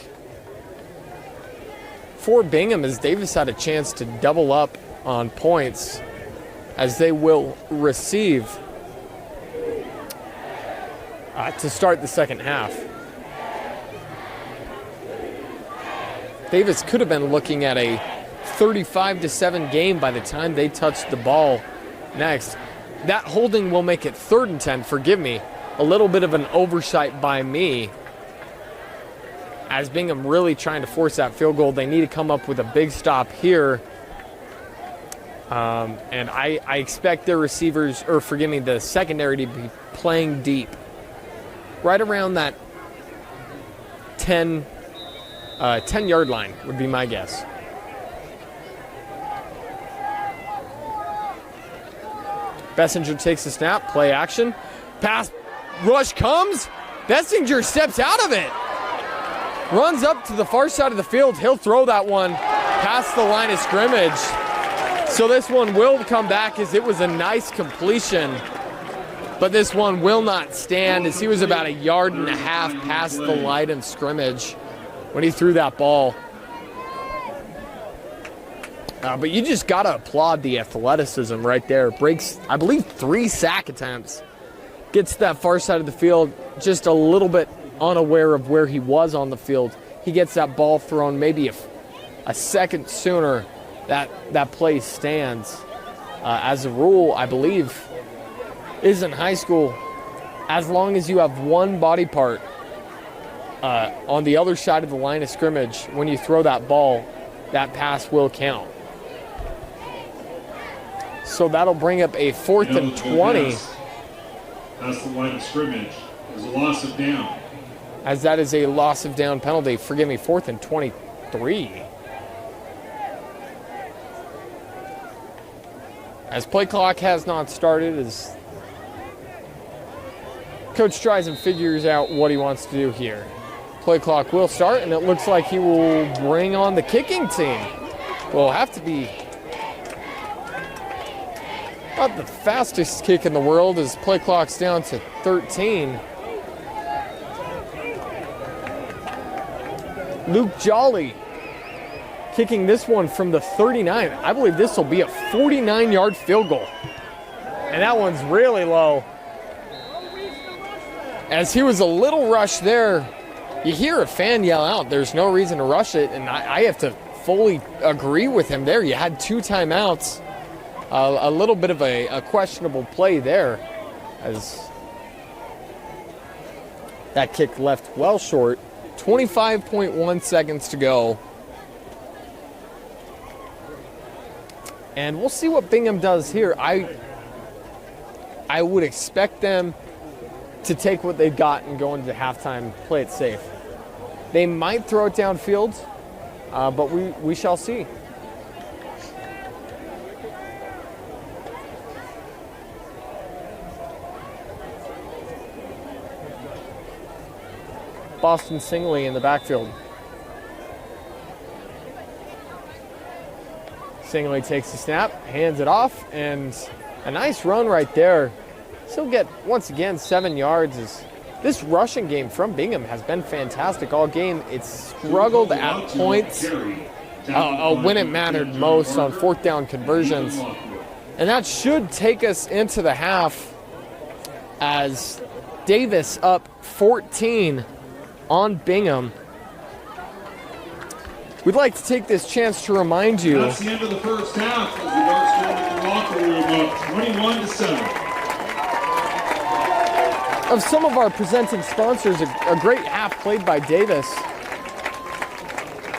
for Bingham, as Davis had a chance to double up on points, as they will receive to start the second half. Davis could have been looking at a 35-7 game by the time they touched the ball next. That holding will make it 3rd and 10, forgive me. A little bit of an oversight by me, as Bingham really trying to force that field goal. They need to come up with a big stop here. And I expect their receivers, or forgive me, the secondary to be playing deep. Right around that 10-yard line would be my guess. Bessinger takes the snap, play action, pass, rush comes. Bessinger steps out of it. Runs up to the far side of the field. He'll throw that one past the line of scrimmage. So this one will come back, as it was a nice completion. But this one will not stand, as he was about 1.5 yards past the line of scrimmage when he threw that ball. But you just got to applaud the athleticism right there. Breaks, I believe, 3 sack attempts. Gets to that far side of the field, just a little bit unaware of where he was on the field. He gets that ball thrown maybe a second sooner. That play stands. As a rule, I believe, is in high school, as long as you have one body part on the other side of the line of scrimmage, when you throw that ball, that pass will count. So that'll bring up a 4th and 20. Past the line of scrimmage. There's a loss of down. As that is a loss of down penalty. Forgive me, 4th and 23. As play clock has not started, as coach tries and figures out what he wants to do here. Play clock will start, and it looks like he will bring on the kicking team. Will have to be not the fastest kick in the world as play clock's down to 13. Luke Jolly kicking this one from the 39. I believe this will be a 49-yard field goal. And that one's really low. As he was a little rushed there, you hear a fan yell out, there's no reason to rush it, and I have to fully agree with him there. You had 2 timeouts. A little bit of a questionable play there, as that kick left well short. 25.1 seconds to go. And we'll see what Bingham does here. I would expect them to take what they've got and go into halftime, play it safe. They might throw it downfield, but we shall see. Boston Singley in the backfield. Singley takes the snap, hands it off, and a nice run right there. He'll get, once again, 7 yards. This rushing game from Bingham has been fantastic all game. It's struggled at points when it mattered most on 4th down conversions. And that should take us into the half as Davis up 14 on Bingham. We'd like to take this chance to remind you. That's the end of the first half as the locker room up 21-7. Of some of our presenting sponsors, a great half played by Davis.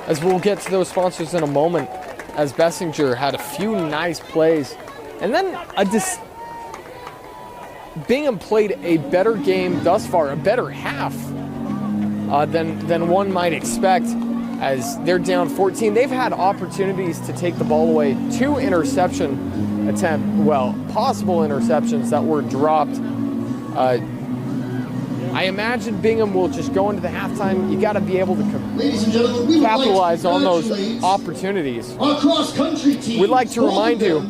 As we'll get to those sponsors in a moment, as Bessinger had a few nice plays. And then Bingham played a better game thus far, a better half than one might expect, as they're down 14. They've had opportunities to take the ball away. 2 possible interceptions that were dropped. I imagine Bingham will just go into the halftime. You got to be able to capitalize on those opportunities. Our cross-country team. We'd like to remind you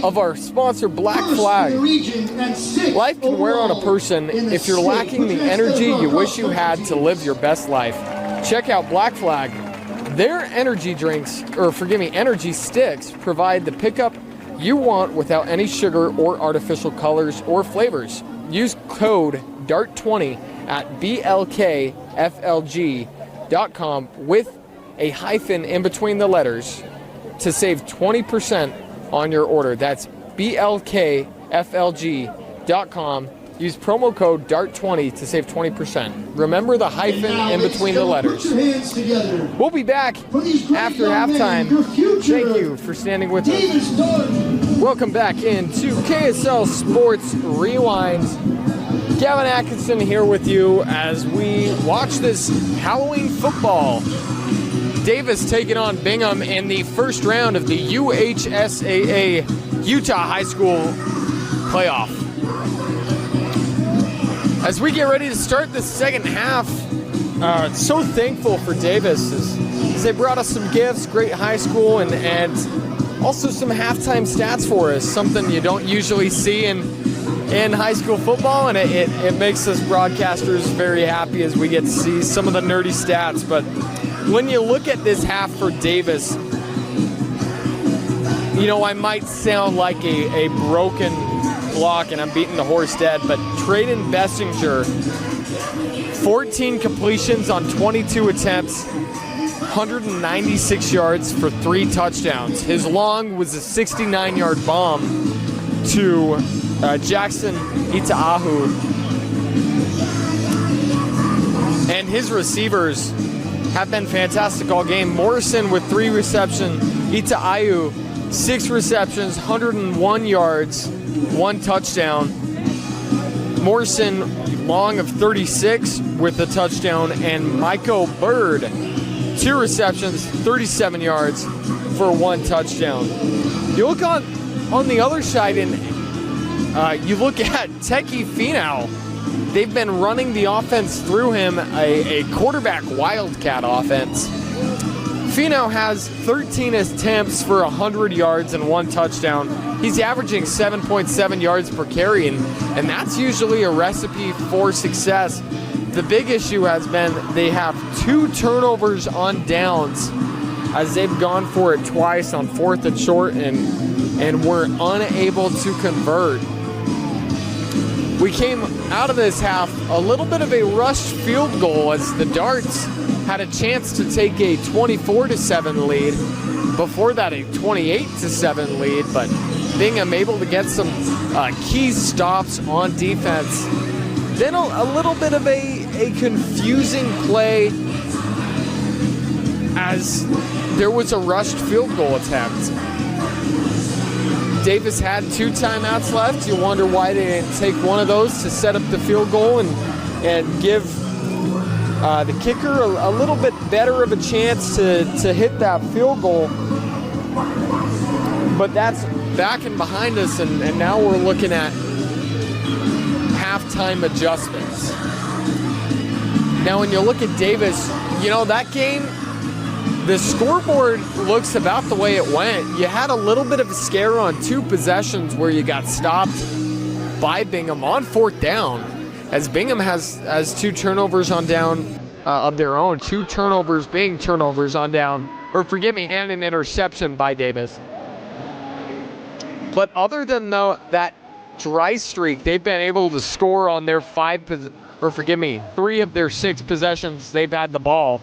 of our sponsor, Black Flag. Life can wear on a person. If you're lacking the energy you wish you had to live your best life, check out Black Flag. Their energy sticks provide the pickup you want without any sugar or artificial colors or flavors. Use code DART20 at blkflg.com with a hyphen in between the letters to save 20% on your order. That's blkflg.com. Use promo code DART20 to save 20%. Remember the hyphen in between the letters. We'll be back after halftime. Thank you for standing with us. Welcome back into KSL Sports Rewind. Gavin Atkinson here with you as we watch this Halloween football. Davis taking on Bingham in the first round of the UHSAA Utah High School playoff. As we get ready to start the second half, so thankful for Davis as they brought us some gifts, great high school, and also some halftime stats for us, something you don't usually see in high school football, and it makes us broadcasters very happy as we get to see some of the nerdy stats. But when you look at this half for Davis, I might sound like a broken block and I'm beating the horse dead, but Trayden Bessinger, 14 completions on 22 attempts, 196 yards for 3 touchdowns. His long was a 69-yard bomb to Jackson Itaahu. And his receivers have been fantastic all game. Morrison with 3 receptions, Itaahu 6 receptions, 101 yards, 1 touchdown. Morrison long of 36 with a touchdown, and Michael Bird 2 receptions, 37 yards for 1 touchdown. You look on on the other side, and you look at Teki Finau, they've been running the offense through him, a quarterback wildcat offense. Finau has 13 attempts for 100 yards and 1 touchdown. He's averaging 7.7 yards per carry, and that's usually a recipe for success. The big issue has been they have 2 turnovers on downs, as they've gone for it twice on 4th and short and were unable to convert. We came out of this half a little bit of a rushed field goal as the Darts had a chance to take a 24-7 lead. Before that, a 28-7 lead, but Bingham able to get some key stops on defense. Then a little bit of a confusing play as there was a rushed field goal attempt. Davis had 2 timeouts left. You wonder why they didn't take one of those to set up the field goal and give the kicker a little bit better of a chance to hit that field goal. But that's back and behind us, and now we're looking at halftime adjustments. Now, when you look at Davis, you know, that game, the scoreboard looks about the way it went. You had a little bit of a scare on 2 possessions where you got stopped by Bingham on 4th down, as Bingham has 2 turnovers on down of their own, 2 turnovers being turnovers on down, or forgive me, and an interception by Davis. But other than that dry streak, they've been able to score on their 3 of their 6 possessions they've had the ball.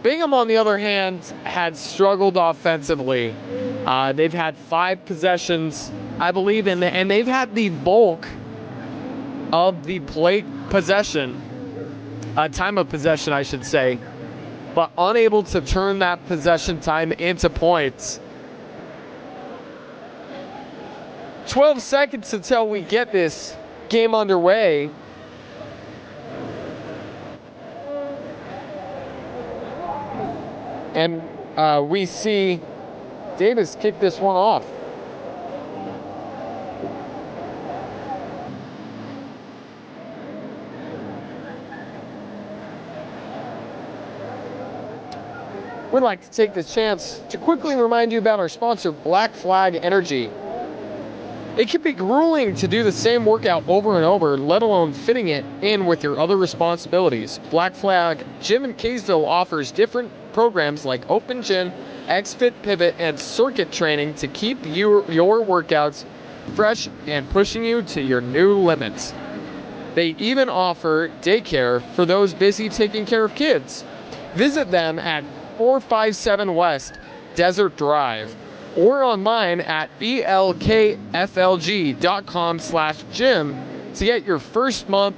Bingham, on the other hand, had struggled offensively. They've had 5 possessions, I believe, and they've had the bulk of the plate possession, time of possession, I should say, but unable to turn that possession time into points. 12 seconds until we get this game underway. And we see Davis kick this one off. We'd like to take this chance to quickly remind you about our sponsor, Black Flag Energy. It can be grueling to do the same workout over and over, let alone fitting it in with your other responsibilities. Black Flag Gym in Kaysville offers different programs like Open Gym, XFit Pivot, and circuit training to keep your workouts fresh and pushing you to your new limits. They even offer daycare for those busy taking care of kids. Visit them at 457 West Desert Drive or online at blkflg.com/gym to get your first month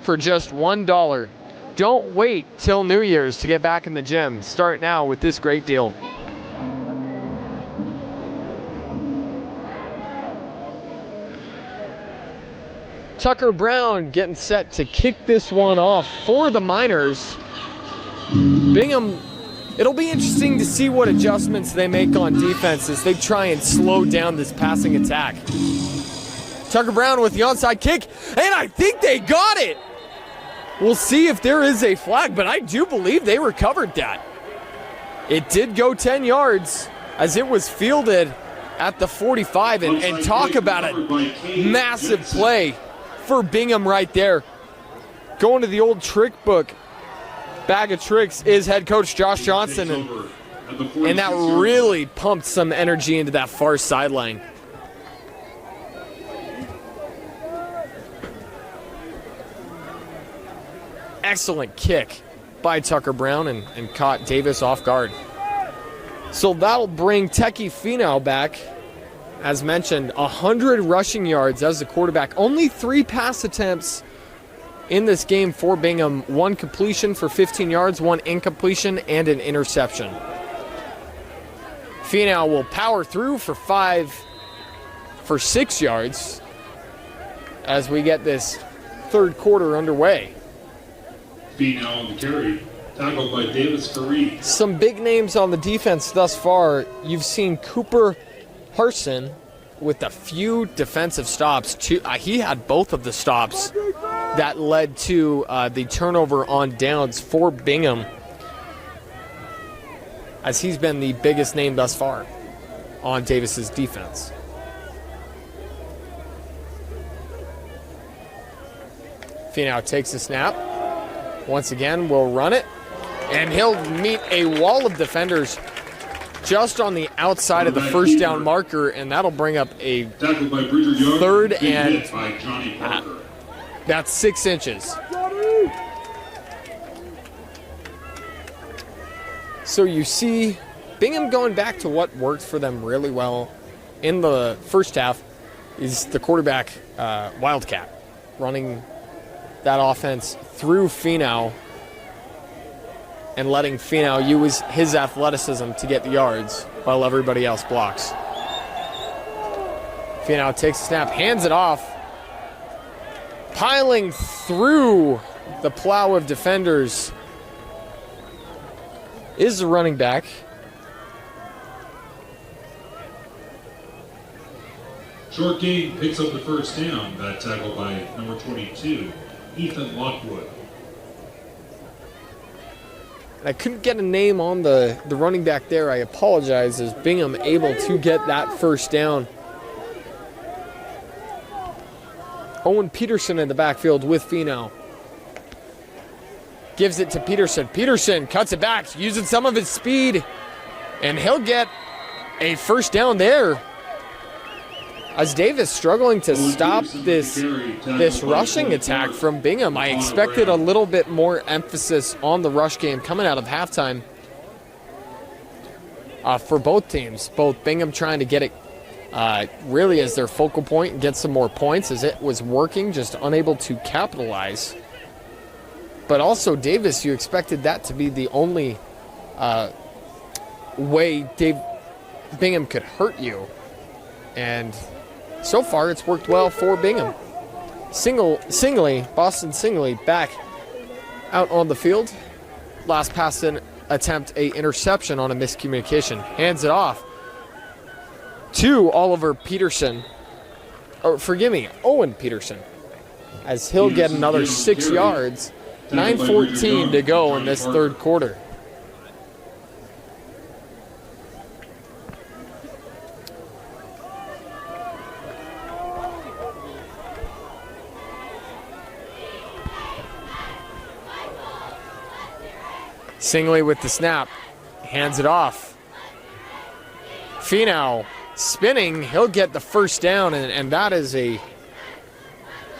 for just $1. Don't wait till New Year's to get back in the gym. Start now with this great deal. Tucker Brown getting set to kick this one off for the Miners. Bingham, it'll be interesting to see what adjustments they make on defense as they try and slow down this passing attack. Tucker Brown with the onside kick, and I think they got it. We'll see if there is a flag, but I do believe they recovered that. It did go 10 yards as it was fielded at the 45, and talk about a massive play for Bingham right there. Going to the old trick book, bag of tricks, is head coach Josh Johnson, and that really pumped some energy into that far sideline. Excellent kick by Tucker Brown and caught Davis off guard. So that'll bring Teki Finau back. As mentioned, 100 rushing yards as the quarterback. Only 3 pass attempts in this game for Bingham. 1 completion for 15 yards, 1 incompletion, and an interception. Finau will power through for 6 yards as we get this third quarter underway. Finau on the carry, tackled by Davis Fareed. Some big names on the defense thus far. You've seen Cooper Harson, with a few defensive stops, he had both of the stops that led to the turnover on downs for Bingham, as he's been the biggest name thus far on Davis's defense. Finau takes the snap. Once again, will run it. And he'll meet a wall of defenders just on the outside of the first down marker, and that'll bring up a third and that's 6 inches. So you see Bingham going back to what worked for them really well in the first half is the quarterback Wildcat, running that offense through Finau and letting Finau use his athleticism to get the yards while everybody else blocks. Finau takes a snap, hands it off. Piling through the plow of defenders is the running back. Short gain picks up the first down. That tackle by number 22, Ethan Lockwood. I couldn't get a name on the running back there. I apologize. Is Bingham able to get that first down? Owen Peterson in the backfield with Finau. Gives it to Peterson. Peterson cuts it back, using some of his speed, and he'll get a first down there. As Davis struggling to stop this rushing attack from Bingham. I expected a little bit more emphasis on the rush game coming out of halftime for both teams. Both Bingham trying to get it really as their focal point and get some more points as it was working, just unable to capitalize. But also Davis, you expected that to be the only way Bingham could hurt you. And so far, it's worked well for Bingham. Boston Singly back out on the field. Last pass attempt, a interception on a miscommunication. Hands it off to Owen Peterson. As he'll get another 6 yards. 9:14 to go in this third quarter. Singley with the snap, hands it off. Finau spinning, he'll get the first down, and that is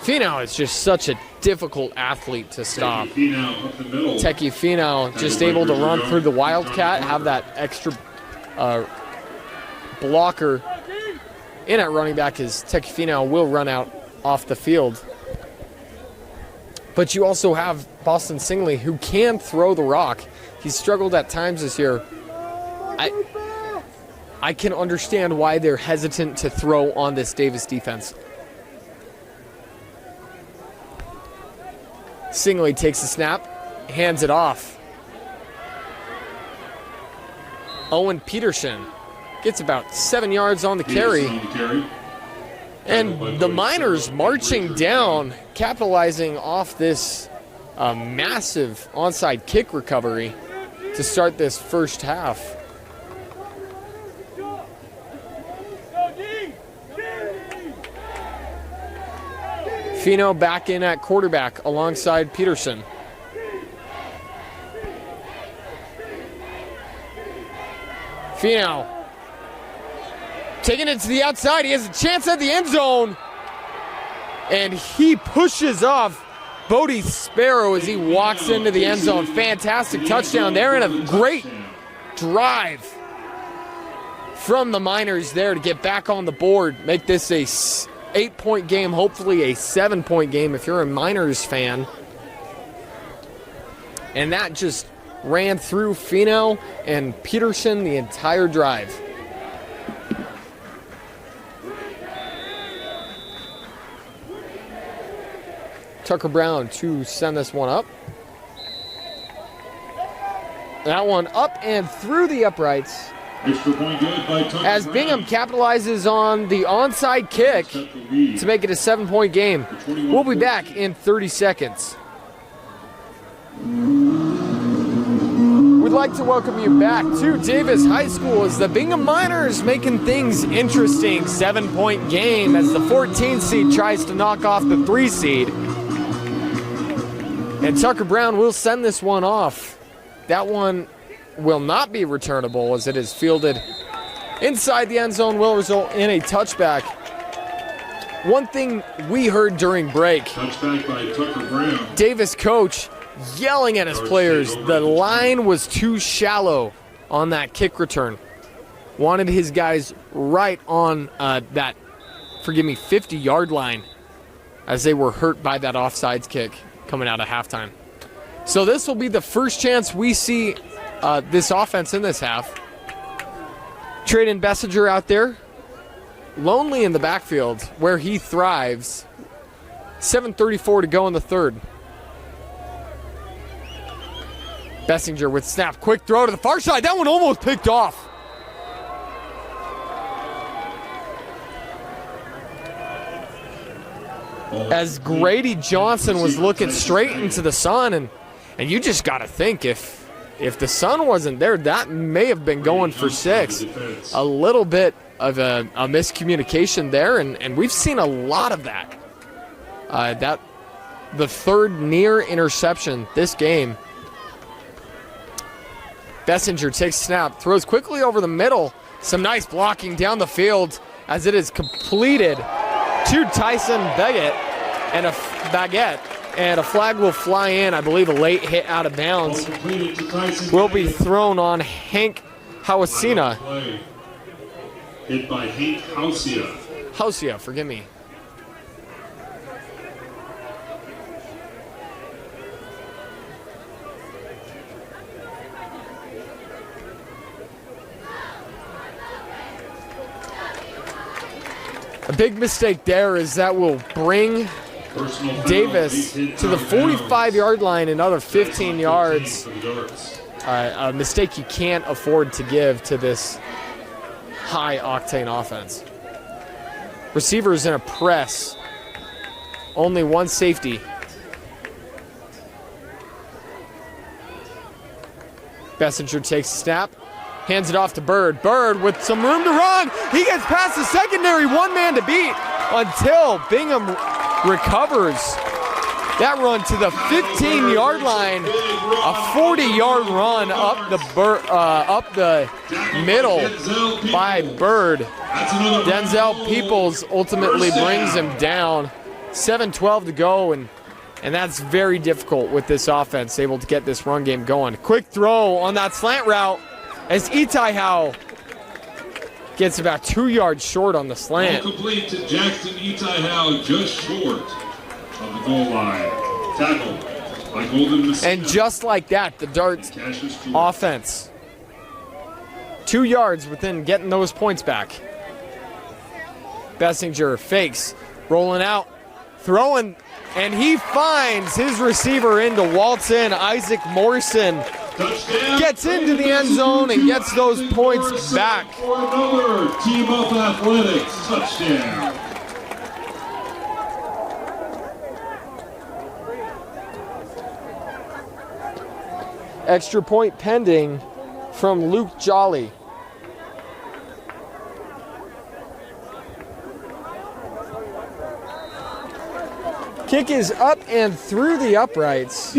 Finau is just such a difficult athlete to stop. Teki Finau just able to run through the Wildcat, have that extra blocker in at running back as Teki Finau will run out off the field. But you also have Boston Singley, who can throw the rock. He's struggled at times this year. I can understand why they're hesitant to throw on this Davis defense. Singley takes the snap, hands it off. Owen Peterson gets about 7 yards on the carry. And the Miners marching down, capitalizing off this massive onside kick recovery to start this first half. Finau back in at quarterback alongside Peterson. Finau taking it to the outside. He has a chance at the end zone. And he pushes off Bodie Sparrow as he walks into the end zone. Fantastic touchdown there and a great drive from the Miners there to get back on the board. Make this a 8-point game, hopefully a 7-point game if you're a Miners fan. And that just ran through Finau and Peterson the entire drive. Tucker Brown to send this one up. That one up and through the uprights Extra point good by Tucker as Brown. Bingham capitalizes on the onside kick to make it a 7-point game. We'll be back in 30 seconds. We'd like to welcome you back to Davis High School as the Bingham Miners making things interesting. 7-point game as the 14 seed tries to knock off the 3 seed. And Tucker Brown will send this one off. That one will not be returnable as it is fielded inside the end zone, will result in a touchback. One thing we heard during break, Touchback by Tucker Brown. Davis coach yelling at his players, the line was too shallow on that kick return. Wanted his guys right on that, 50-yard line as they were hurt by that offsides kick coming out of halftime. So this will be the first chance we see this offense in this half. Traden Bessinger out there, lonely in the backfield where he thrives. 7:34 to go in the third. Bessinger with snap, quick throw to the far side. That one almost picked off. As Grady Johnson was looking straight into the sun, and you just got to think if the sun wasn't there, that may have been going for 6. A little bit of a miscommunication there, and we've seen a lot of that. The third near interception this game. Bessinger takes snap, throws quickly over the middle. Some nice blocking down the field as it is completed to Tyson Baguette, and a flag will fly in. I believe a late hit out of bounds will be thrown on Hank Hawasina. Hit by Hank Hausia, forgive me. A big mistake there is that will bring Davis to the 45-yard line, another 15 yards. A mistake you can't afford to give to this high-octane offense. Receivers in a press. Only one safety. Bessinger takes a snap. Hands it off to Bird. Bird with some room to run. He gets past the secondary, one man to beat until Bingham recovers. That run to the 15-yard line, a 40-yard run up the middle by Bird. Denzel Peoples ultimately brings him down. 7:12 to go, and that's very difficult with this offense, able to get this run game going. Quick throw on that slant route as Itai Howe gets about 2 yards short on the slant. Complete to Jackson Itai Howe, just short of the goal line. Tackled by Golden Messina. And just like that, the Darts offense 2 yards within getting those points back. Bessinger fakes, rolling out, throwing, and he finds his receiver in to waltz in. Isaac Morrison gets into the end zone and gets those points back. For another Team Up Athletics touchdown. Extra point pending from Luke Jolly. Kick is up and through the uprights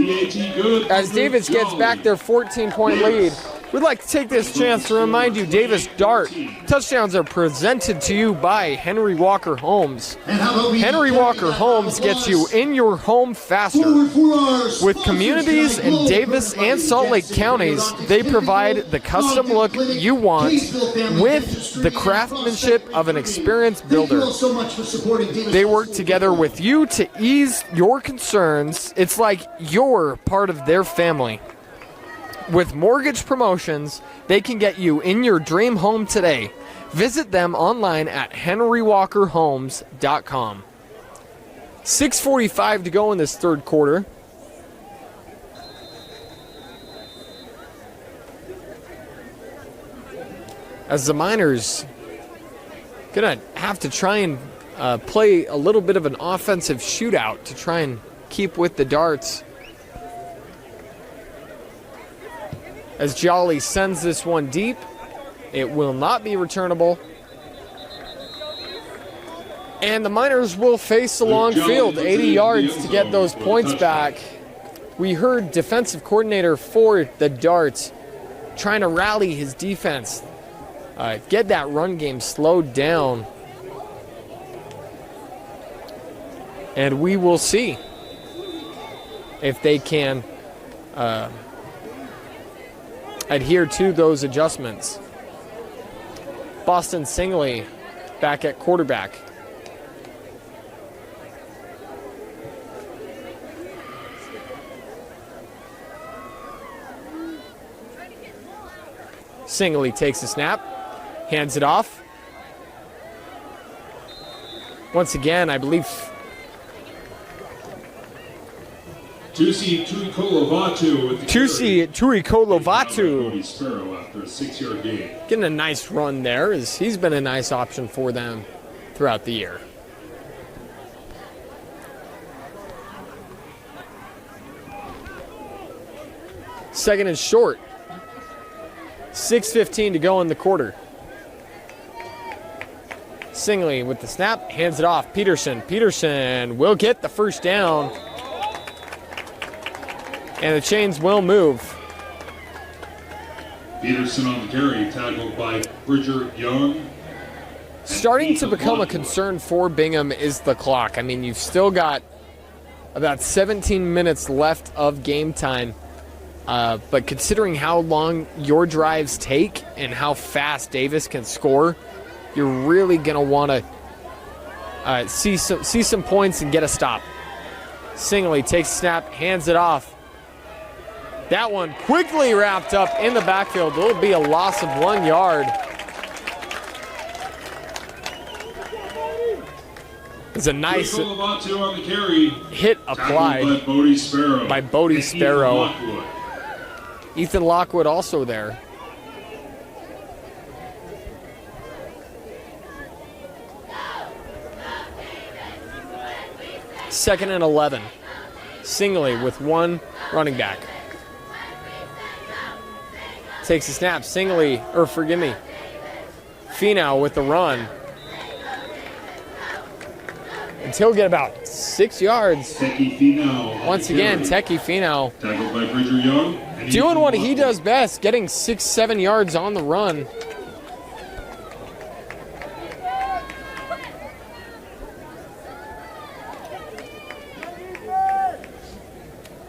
as Davis gets back their 14-point lead. We'd like to take this chance to remind you Davis Dart touchdowns are presented to you by Henry Walker Homes. Henry Walker Homes gets you in your home faster. With communities in Davis and Salt Lake counties, they provide the custom look you want with the craftsmanship of an experienced builder. They work together with you to ease your concerns. It's like you're part of their family. With mortgage promotions, they can get you in your dream home today. Visit them online at henrywalkerhomes.com. 6:45 to go in this third quarter. as the Miners gonna have to try and play a little bit of an offensive shootout to try and keep with the darts. As Jolly sends this one deep, it will not be returnable. And the Miners will face the long field, 80 yards to get those points back. We heard defensive coordinator for the Darts trying to rally his defense, get that run game slowed down. And we will see if they can adhere to those adjustments. Boston Singley back at quarterback. Singley takes the snap, hands it off. Once again, I believe Tusi Tuikolovatu with the Tusi Tuikolovatu Cody Sparrow after a 6-yard gain. getting a nice run there, as he's been a nice option for them throughout the year. Second and short. 6:15 to go in the quarter. Singley with the snap, hands it off. Peterson will get the first down. And the chains will move. Peterson on the carry, tackled by Bridger Young. Starting to become a concern for Bingham is the clock. I mean, you've still got about 17 minutes left of game time. But considering how long your drives take and how fast Davis can score, you're really going to want to see some points and get a stop. Singley takes a snap, hands it off. That one quickly wrapped up in the backfield. It'll be a loss of 1 yard. It's a nice on the carry, hit applied by Bodie Sparrow. Ethan Lockwood also there. Second and 11. Singley with one running back. Takes a snap. Finau with the run. And he'll get about 6 yards. Once again, Teki Finau tackled by Bridger Young. doing what he does best, getting 6-7 yards on the run.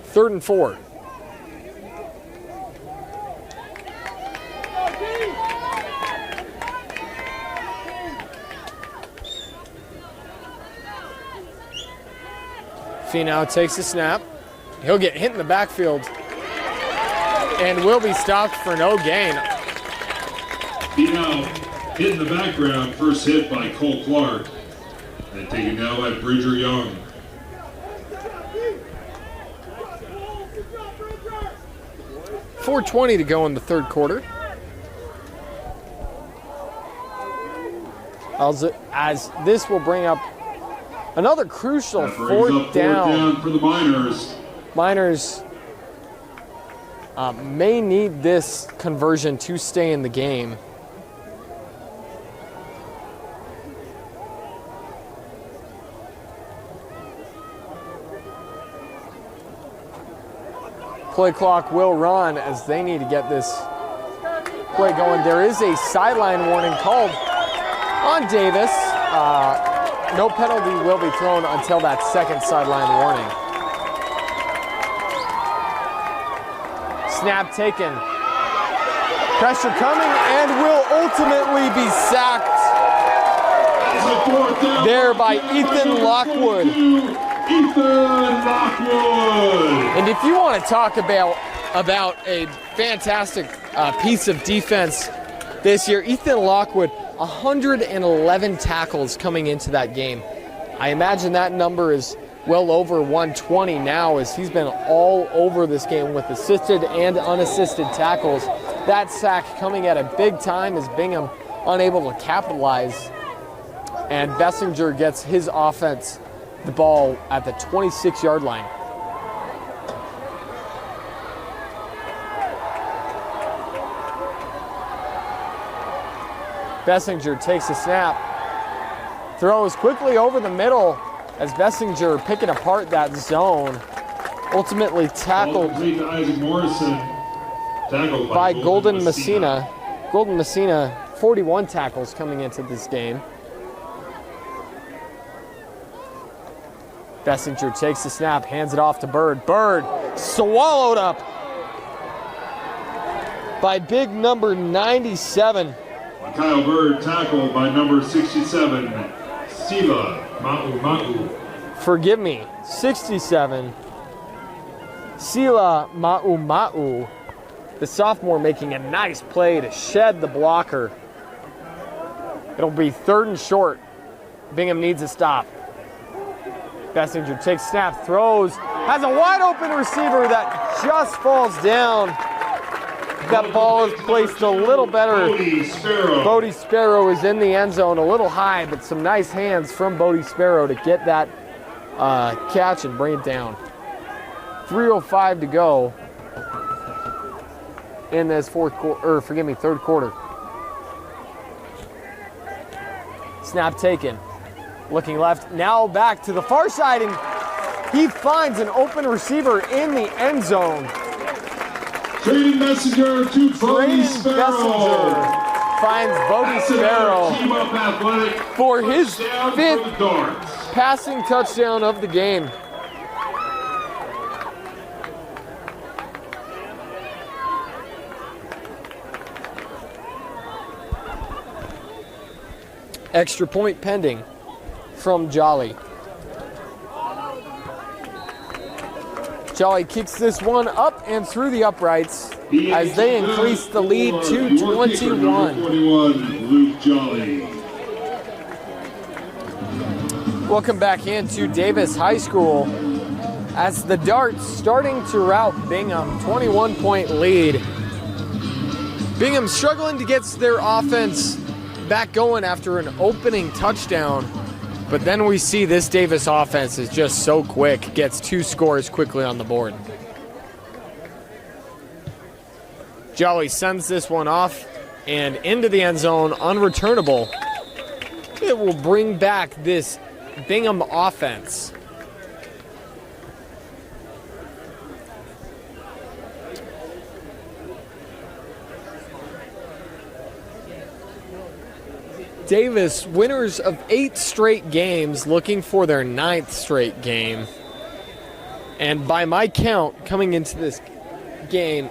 Third and 4. Finau takes the snap. He'll get hit in the backfield and will be stopped for no gain. Finau hit in the background, first hit by Cole Clark, and taken down by Bridger Young. .420 to go in the third quarter. As this will bring up another crucial fourth down for the Miners. Miners may need this conversion to stay in the game. Play clock will run as they need to get this play going. There is a sideline warning called on Davis. No penalty will be thrown until that second sideline warning. Snap taken. Pressure coming and will ultimately be sacked there by Ethan Lockwood. And if you want to talk about a fantastic piece of defense this year, Ethan Lockwood, 111 tackles coming into that game. I imagine that number is well over 120 now, as he's been all over this game with assisted and unassisted tackles. That sack coming at a big time as Bingham unable to capitalize. And Bessinger gets his offense the ball at the 26-yard line. Bessinger takes a snap, throws quickly over the middle as Bessinger picking apart that zone. Ultimately tackled by Golden Messina. Golden Messina, 41 tackles coming into this game. Bessinger takes the snap, hands it off to Bird. Bird swallowed up by big number 97. Kyle Bird tackled by number 67, Sila Ma'u. Forgive me, 67. Sila Ma'u. The sophomore making a nice play to shed the blocker. It'll be 3rd and short. Bingham needs a stop. Bessinger takes snap, throws, has a wide open receiver that just falls down. That ball is placed a little better. Bodie Sparrow is in the end zone, a little high, but some nice hands from Bodie Sparrow to get that catch and bring it down. 3:05 to go in this third quarter. Snap taken. Looking left, now back to the far side, and he finds an open receiver in the end zone. Trading messenger to Bodie Sparrow. Finds Bodie Sparrow for his 5th passing touchdown of the game. Extra point pending from Jolly. Jolly kicks this one up and through the uprights as they increase the lead to 21. Luke Jolly. Welcome back into Davis High School as the Darts starting to rout Bingham, 21-point lead. Bingham struggling to get their offense back going after an opening touchdown. But then we see this Davis offense is just so quick, gets 2 scores quickly on the board. Jolly sends this one off and into the end zone, unreturnable. It will bring back this Bingham offense. Davis, winners of 8 straight games, looking for their 9th straight game. And by my count, coming into this game,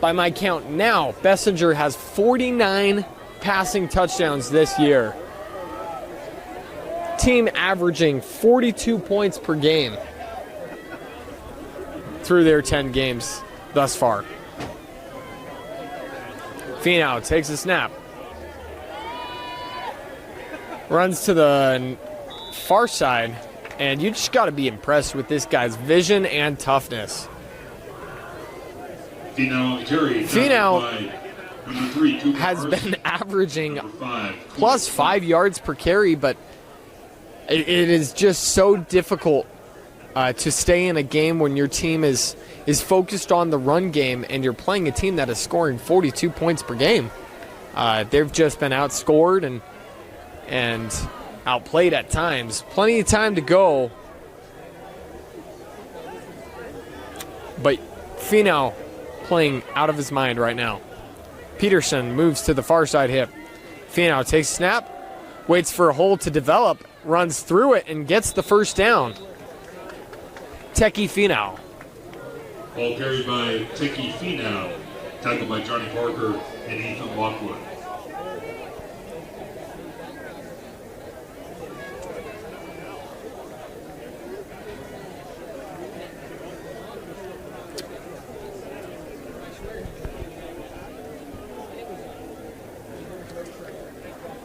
by my count now, Bessinger has 49 passing touchdowns this year. Team averaging 42 points per game through their 10 games thus far. Finau takes a snap. Runs to the far side, and you just got to be impressed with this guy's vision and toughness. Finau has been averaging plus 5 yards per carry, but it is just so difficult to stay in a game when your team is focused on the run game and you're playing a team that is scoring 42 points per game. They've just been outscored and outplayed at times. Plenty of time to go. But Finau playing out of his mind right now. Peterson moves to the far side hip. Finau takes snap, waits for a hole to develop, runs through it, and gets the first down. Teki Finau. Ball carried by Teki Finau. Tackled by Johnny Parker and Ethan Lockwood.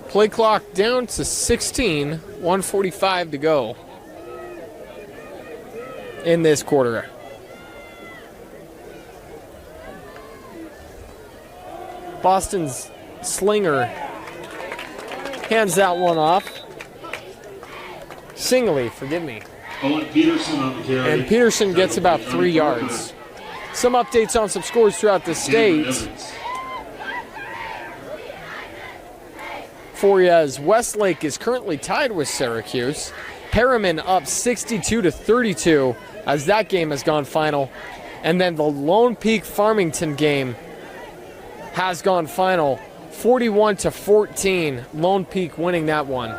Play clock down to 16, 1:45 to go in this quarter. Boston's slinger hands that one off. Singly, forgive me. Owen Peterson on the carry. And Peterson gets about 3 yards. Some updates on some scores throughout the state. For you, as Westlake is currently tied with Syracuse. Harriman up 62-32 as that game has gone final. And then the Lone Peak Farmington game has gone final. 41-14. Lone Peak winning that one.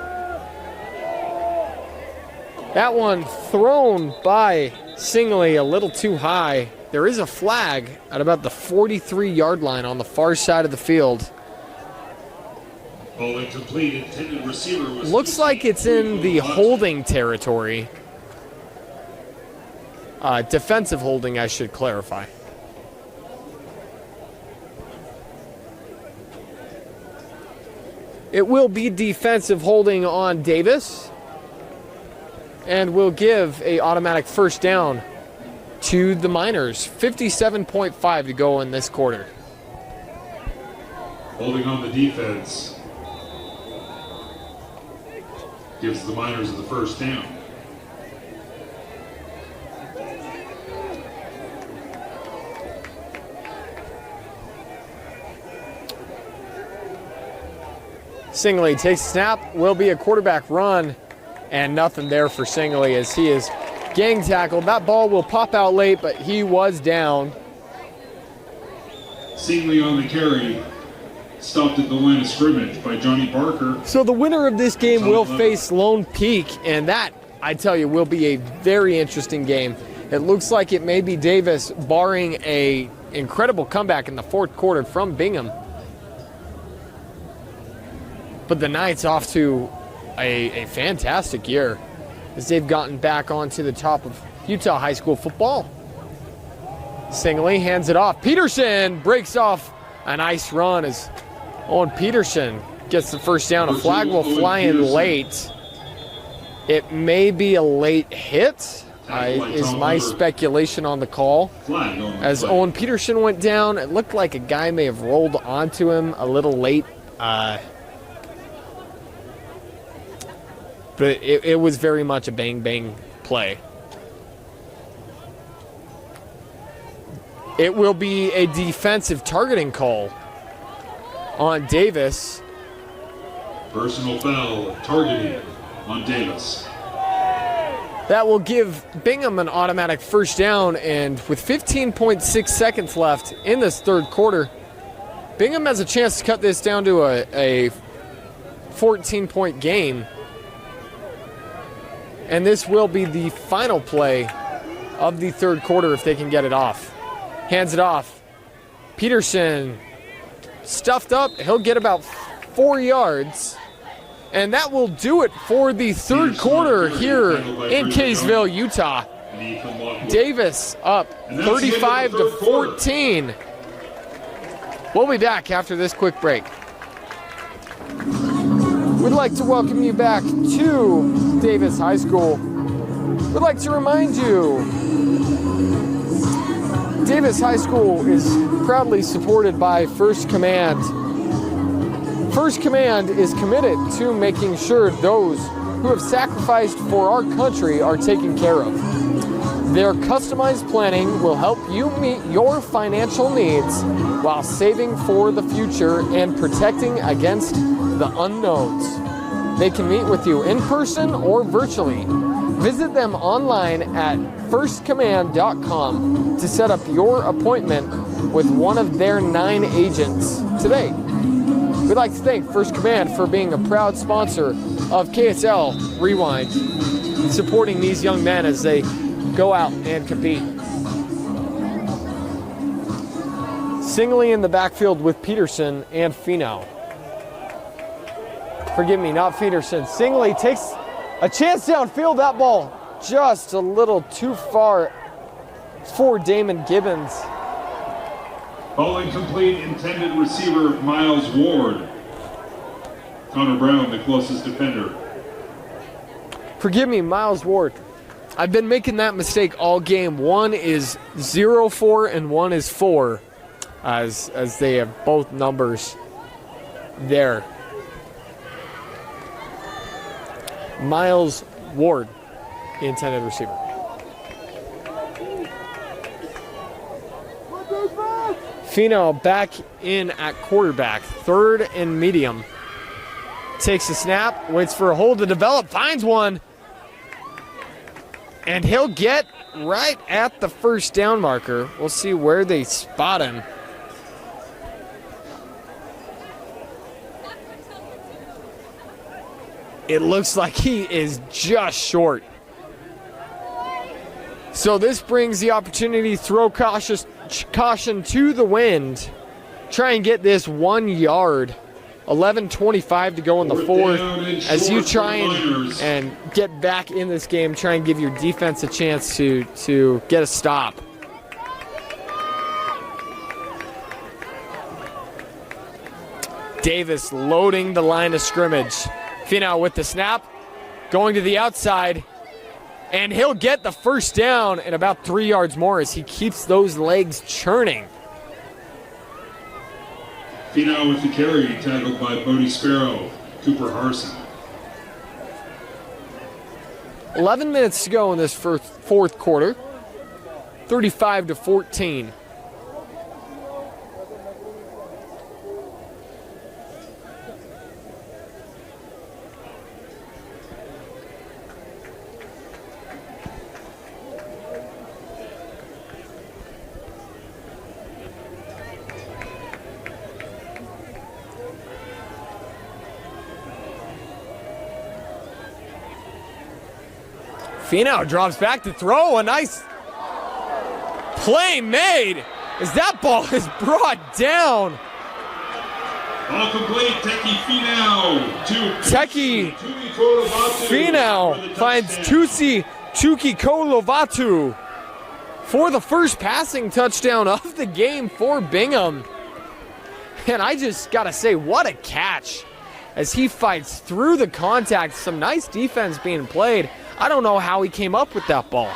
That one thrown by Singley a little too high. There is a flag at about the 43-yard line on the far side of the field. Ball incomplete. Intended receiver was Looks like it's in the holding territory. Defensive holding, I should clarify. It will be defensive holding on Davis. And will give a automatic first down to the Miners. 57.5 to go in this quarter. Holding on the defense. Gives the Miners the first down. Singley takes snap. Will be a quarterback run. And nothing there for Singley as he is gang tackled. That ball will pop out late, but he was down. Singley on the carry. Stopped at the line of scrimmage by Johnny Barker. So the winner of this game will face Lone Peak, and that, I tell you, will be a very interesting game. It looks like it may be Davis, barring a incredible comeback in the fourth quarter from Bingham. But the Knights off to a fantastic year as they've gotten back onto the top of Utah high school football. Singley hands it off. Peterson breaks off a nice run as Owen Peterson gets the first down. A flag will fly in late. It may be a late hit, is my speculation on the call. As Owen Peterson went down, it looked like a guy may have rolled onto him a little late. But it was very much a bang-bang play. It will be a defensive targeting call on Davis. Personal foul, targeting on Davis. That will give Bingham an automatic first down, and with 15.6 seconds left in this third quarter, Bingham has a chance to cut this down to a 14-point game. And this will be the final play of the third quarter if they can get it off. Hands it off. Peterson stuffed up. He'll get about 4 yards. And that will do it for the third quarter here in Kaysville, Utah. Davis up 35-14. We'll be back after this quick break. We'd like to welcome you back to Davis High School. We'd like to remind you, Davis High School is proudly supported by First Command. First Command is committed to making sure those who have sacrificed for our country are taken care of. Their customized planning will help you meet your financial needs while saving for the future and protecting against the unknowns. They can meet with you in person or virtually. Visit them online at firstcommand.com to set up your appointment with one of their 9 agents today. We'd like to thank First Command for being a proud sponsor of KSL Rewind, supporting these young men as they go out and compete. Singley in the backfield with Peterson and Finau. Forgive me, not Peterson. Singley takes a chance downfield. That ball just a little too far for Damon Gibbons. Ball incomplete, intended receiver Miles Ward. Connor Brown, the closest defender. Forgive me, Miles Ward. I've been making that mistake all game. One is 0-4 and one is 4. as they have both numbers there. Miles Ward, the intended receiver. Fino back in at quarterback, 3rd and medium. Takes a snap, waits for a hold to develop, finds one. And he'll get right at the first down marker. We'll see where they spot him. It looks like he is just short. So this brings the opportunity to throw caution to the wind. Try and get this 1 yard. 11:25 to go in the fourth. As you try and get back in this game, try and give your defense a chance to get a stop. Davis loading the line of scrimmage. Finau with the snap, going to the outside, and he'll get the first down and about 3 yards more as he keeps those legs churning. Finau with the carry, tackled by Bodie Sparrow, Cooper Harson. 11 minutes to go in this fourth quarter, 35-14. Finau drops back to throw. A nice play made as that ball is brought down. Ball complete, Teki Finau. Teki Finau finds Tusi Tuki-Kolovatu for the first passing touchdown of the game for Bingham. And I just got to say, what a catch as he fights through the contact. Some nice defense being played. I don't know how he came up with that ball.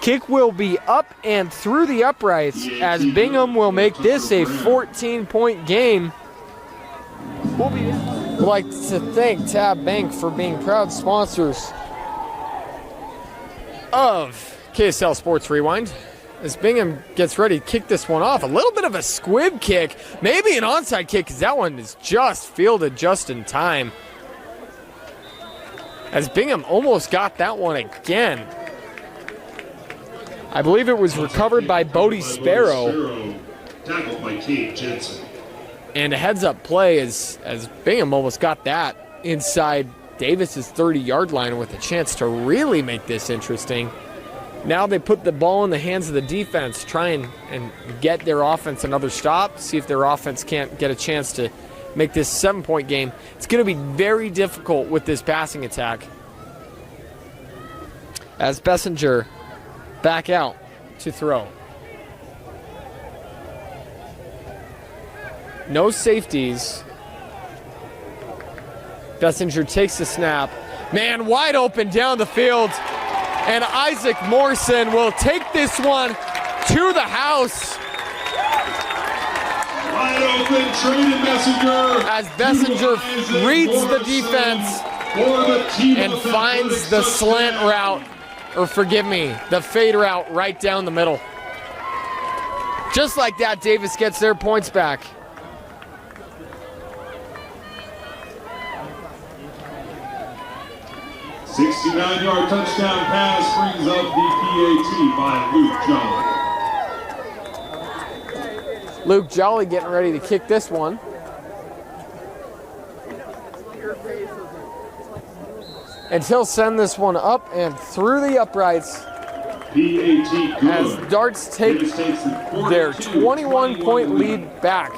Kick will be up and through the uprights as Bingham will make this a 14-point game. We'd like to thank Tab Bank for being proud sponsors of KSL Sports Rewind. As Bingham gets ready to kick this one off, a little bit of a squib kick, maybe an onside kick, because that one is just fielded just in time. As Bingham almost got that one again. I believe it was recovered by Bodie Sparrow. Tackled by Cade Jensen. And a heads-up play as Bingham almost got that inside Davis's 30-yard line with a chance to really make this interesting. Now they put the ball in the hands of the defense, try and get their offense another stop, see if their offense can't get a chance to make this 7-point game. It's going to be very difficult with this passing attack. As Bessinger back out to throw. No safeties. Bessinger takes the snap. Man, wide open down the field. And Isaac Morrison will take this one to the house. Wide open, traded Bessinger. As Bessinger reads the defense and finds the slant route, or forgive me, the fade route right down the middle. Just like that, Davis gets their points back. A 69-yard touchdown pass brings up the PAT by Luke Jolly. Luke Jolly getting ready to kick this one. And he'll send this one up and through the uprights as Darts take their 21-point lead back.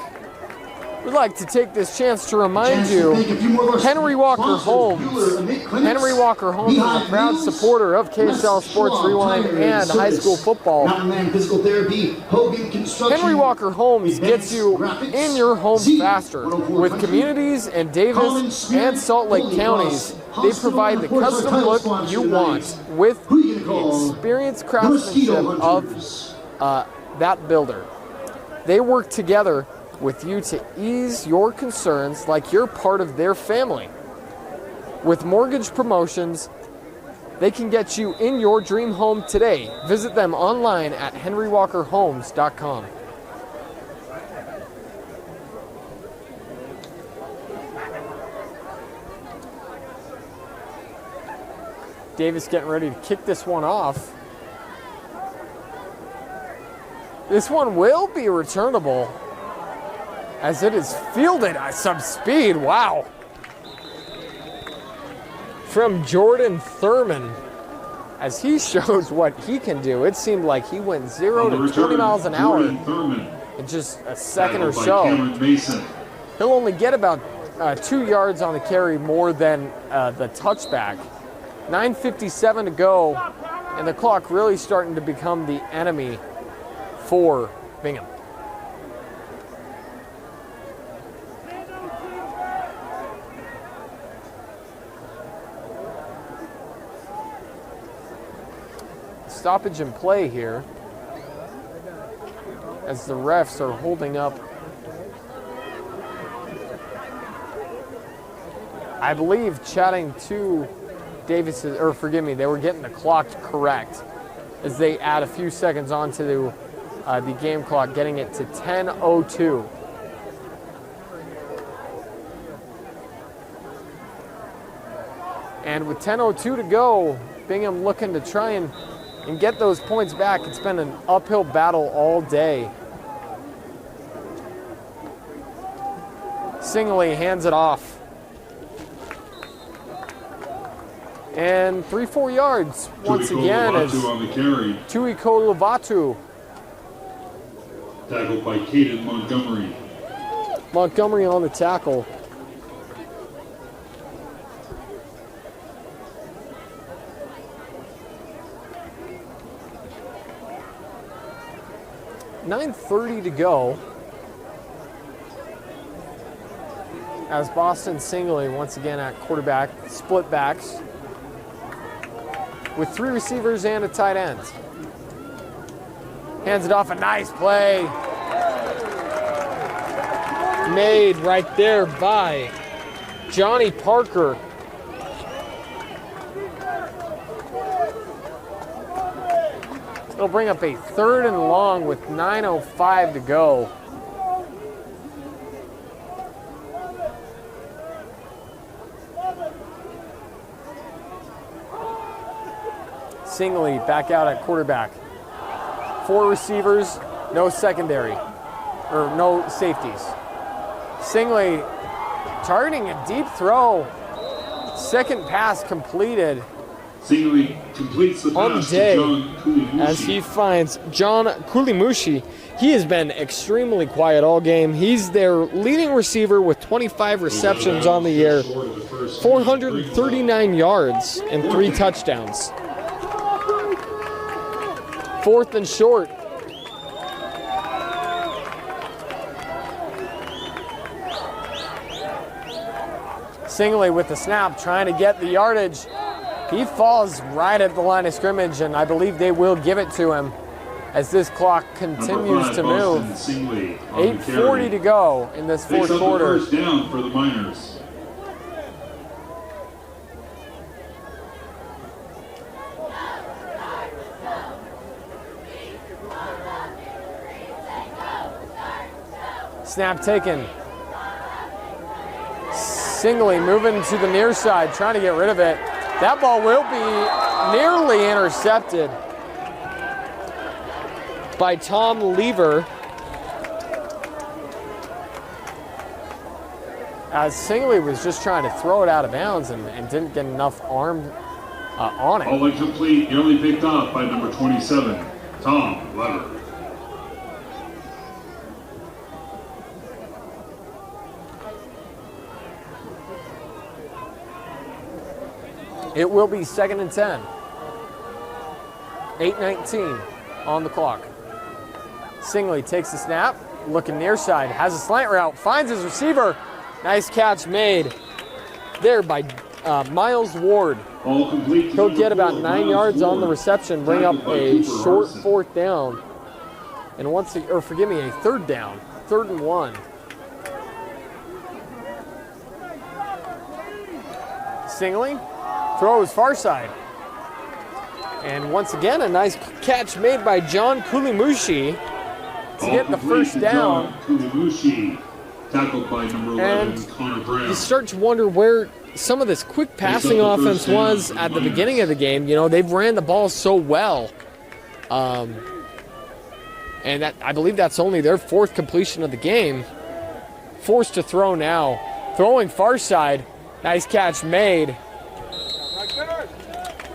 We'd like to take this chance to remind you, Henry Walker Holmes is a proud supporter of KSL Sports Rewind and high school football. Henry Walker Holmes gets you in your home faster. With communities in Davis and Salt Lake counties, they provide the custom look you want with the experienced craftsmanship of that builder. They work together with you to ease your concerns like you're part of their family. With mortgage promotions, they can get you in your dream home today. Visit them online at henrywalkerhomes.com. Davis getting ready to kick this one off. This one will be returnable, as it is fielded at some speed. Wow. From Jordan Thurman, as he shows what he can do. It seemed like he went 0 to 20 miles an hour in just a second or so. He'll only get about 2 yards on the carry more than the touchback. 9:57 to go, and the clock really starting to become the enemy for Bingham. Stoppage in play here, as the refs are holding up, I believe, chatting to Davis, or forgive me, they were getting the clock correct as they add a few seconds onto the game clock, getting it to 10:02. And with 10:02 to go, Bingham looking to try and get those points back. It's been an uphill battle all day. Singley hands it off. And 3-4 yards once again as Tui Kolovatu. Tackled by Caden Montgomery. Montgomery on the tackle. .9:30 to go, as Boston Singley once again at quarterback, split backs with 3 receivers and a tight end. Hands it off, a nice play made right there by Johnny Parker. It'll bring up a 3rd and long with 9:05 to go. Singley back out at quarterback. 4 receivers, no secondary, or no safeties. Singley targeting a deep throw. Second pass completed. Singley completes the on the pass day to John Kulimushi. as he finds John Kulimushi. He has been extremely quiet all game. He's their leading receiver with 25 receptions on the year, 439 yards, and 3 touchdowns. 4th and short. Singley with the snap, trying to get the yardage. He falls right at the line of scrimmage, and I believe they will give it to him as this clock continues to move. 8:40 to go in this fourth quarter. First down for the Miners. Snap taken. Singley moving to the near side, trying to get rid of it. That ball will be nearly intercepted by Tom Lever, as Singley was just trying to throw it out of bounds and didn't get enough arm on it. All incomplete, nearly picked off by number 27, Tom Lever. It will be 2nd and 10. 8:19 on the clock. Singley takes the snap, looking near side, has a slant route, finds his receiver. Nice catch made there by Miles Ward. All complete. He'll get about 9 yards on the reception, bring up a short 4th down. And a 3rd down, 3rd and 1. Singley throws far side. And once again, a nice catch made by John Kulimushi to get the first down. Kulimushi, tackled by number 11, Connor Brown. You start to wonder where some of this quick passing offense was at the beginning of the game. You know, they've ran the ball so well. And I believe that's only their 4th completion of the game. Forced to throw now. Throwing far side. Nice catch made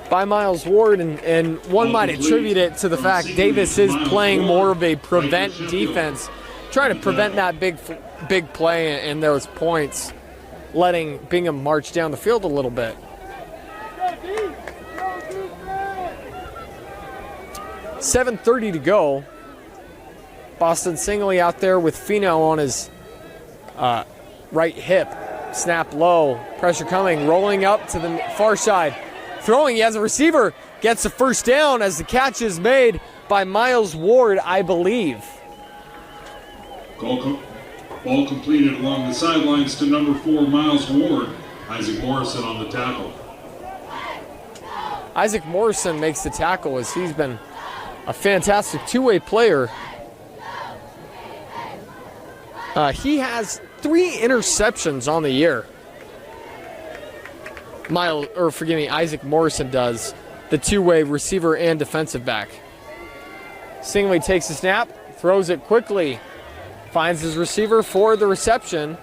by Miles Ward, and one might attribute it to the fact Davis is playing more of a prevent defense, trying to prevent that big play and those points, letting Bingham march down the field a little bit. 7:30 to go. Boston Singley out there with Fino on his right hip. Snap low, pressure coming, rolling up to the far side. Throwing, he has a receiver, gets the first down as the catch is made by Miles Ward, I believe. Ball completed along the sidelines to number 4, Miles Ward. Isaac Morrison on the tackle. Isaac Morrison makes the tackle as he's been a fantastic two-way player. He has 3 interceptions on the year. Isaac Morrison does, the two-way receiver and defensive back. Singley takes the snap, throws it quickly, finds his receiver for the reception.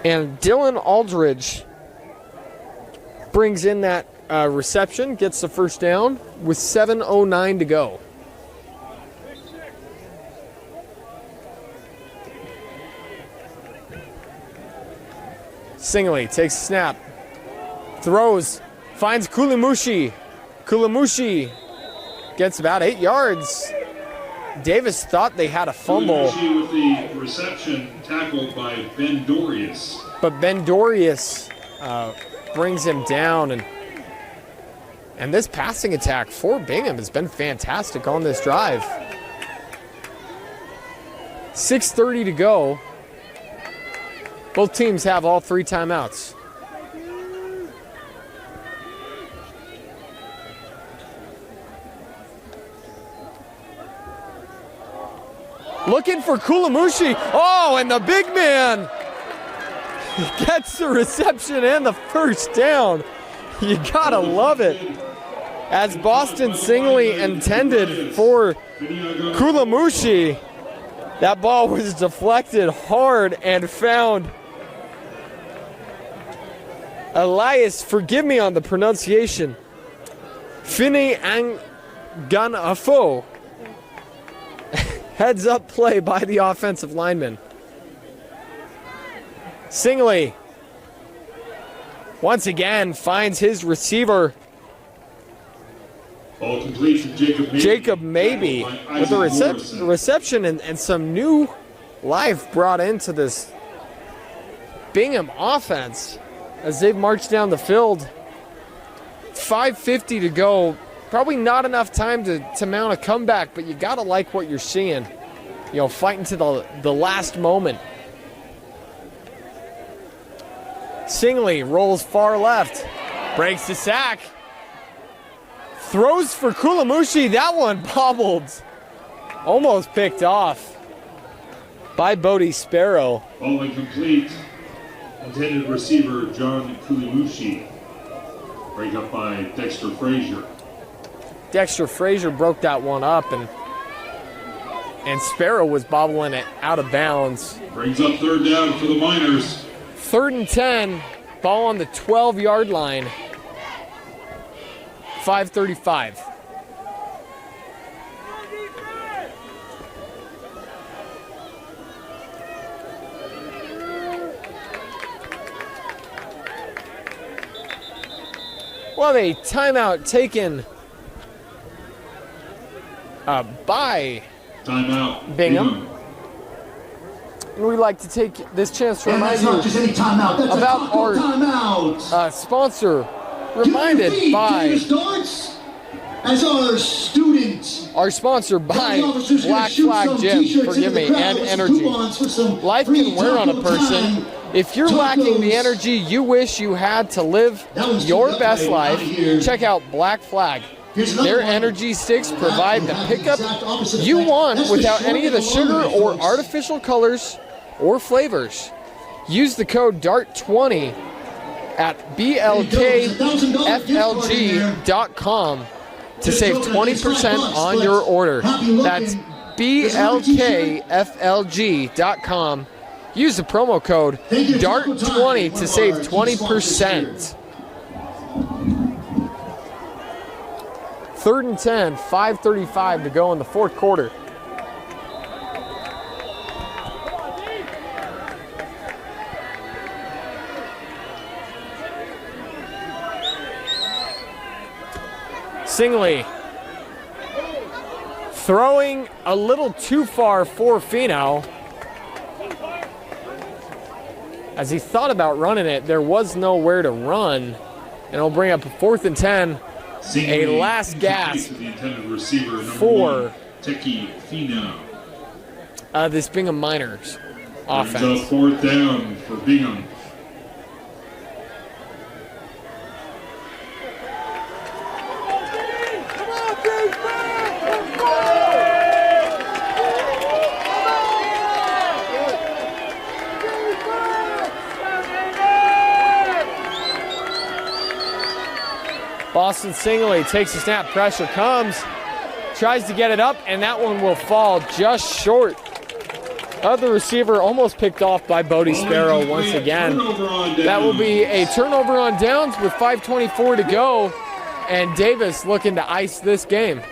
And Dylan Aldridge brings in that reception, gets the first down with 7:09 to go. Singley takes a snap, throws, finds Kulimushi. Kulimushi gets about 8 yards. Davis thought they had a fumble. Kulimushi with the reception, tackled by Ben Dorius. But Ben Dorius brings him down, and this passing attack for Bingham has been fantastic on this drive. 6:30 to go. Both teams have all 3 timeouts. Looking for Kulimushi. Oh, and the big man gets the reception and the first down. You gotta love it. As Boston Singley intended for Kulimushi, that ball was deflected hard and found Elias, forgive me on the pronunciation, Fini Anganafo. Heads up play by the offensive lineman. Singley once again finds his receiver. Ball complete to Jacob Maybe with a reception and some new life brought into this Bingham offense as they've marched down the field. 5:50 to go. Probably not enough time to mount a comeback, but you gotta like what you're seeing. You know, fighting to the last moment. Singley rolls far left, breaks the sack, throws for Kulimushi. That one bobbled, almost picked off by Bodie Sparrow. Ball incomplete. Intended receiver John Kulimushi. Break up by Dexter Frazier. Dexter Frazier broke that one up, and Sparrow was bobbling it out of bounds. Brings up 3rd down for the Miners. 3rd and 10, ball on the 12-yard line. 5:35. Well, a timeout taken by Timeout. Bingham. And we'd like to take this chance to And remind that's you not just any timeout, that's about a taco our timeout. sponsor, reminded by starts as our student. our sponsor by Black Flag Gym, forgive me, and Energy. Life can wear on a person. If you're lacking the energy you wish you had to live your best life, check out Black Flag. Their energy sticks provide the pickup you want without any of the sugar or artificial colors or flavors. Use the code DART20 at blkflg.com to save 20% on your order. That's blkflg.com. Use the promo code DART20 to save 20%. 3rd and 10, 5:35 to go in the fourth quarter. Singley throwing a little too far for Finau. As he thought about running it, there was nowhere to run. And it'll bring up a 4th and 10. A last gasp for this Bingham Miners offense. 4th down for Bingham. Boston Singley takes a snap, pressure comes, tries to get it up, and that one will fall just short of the receiver, almost picked off by Bodie Sparrow once again. That will be a turnover on downs with 5:24 to go, and Davis looking to ice this game.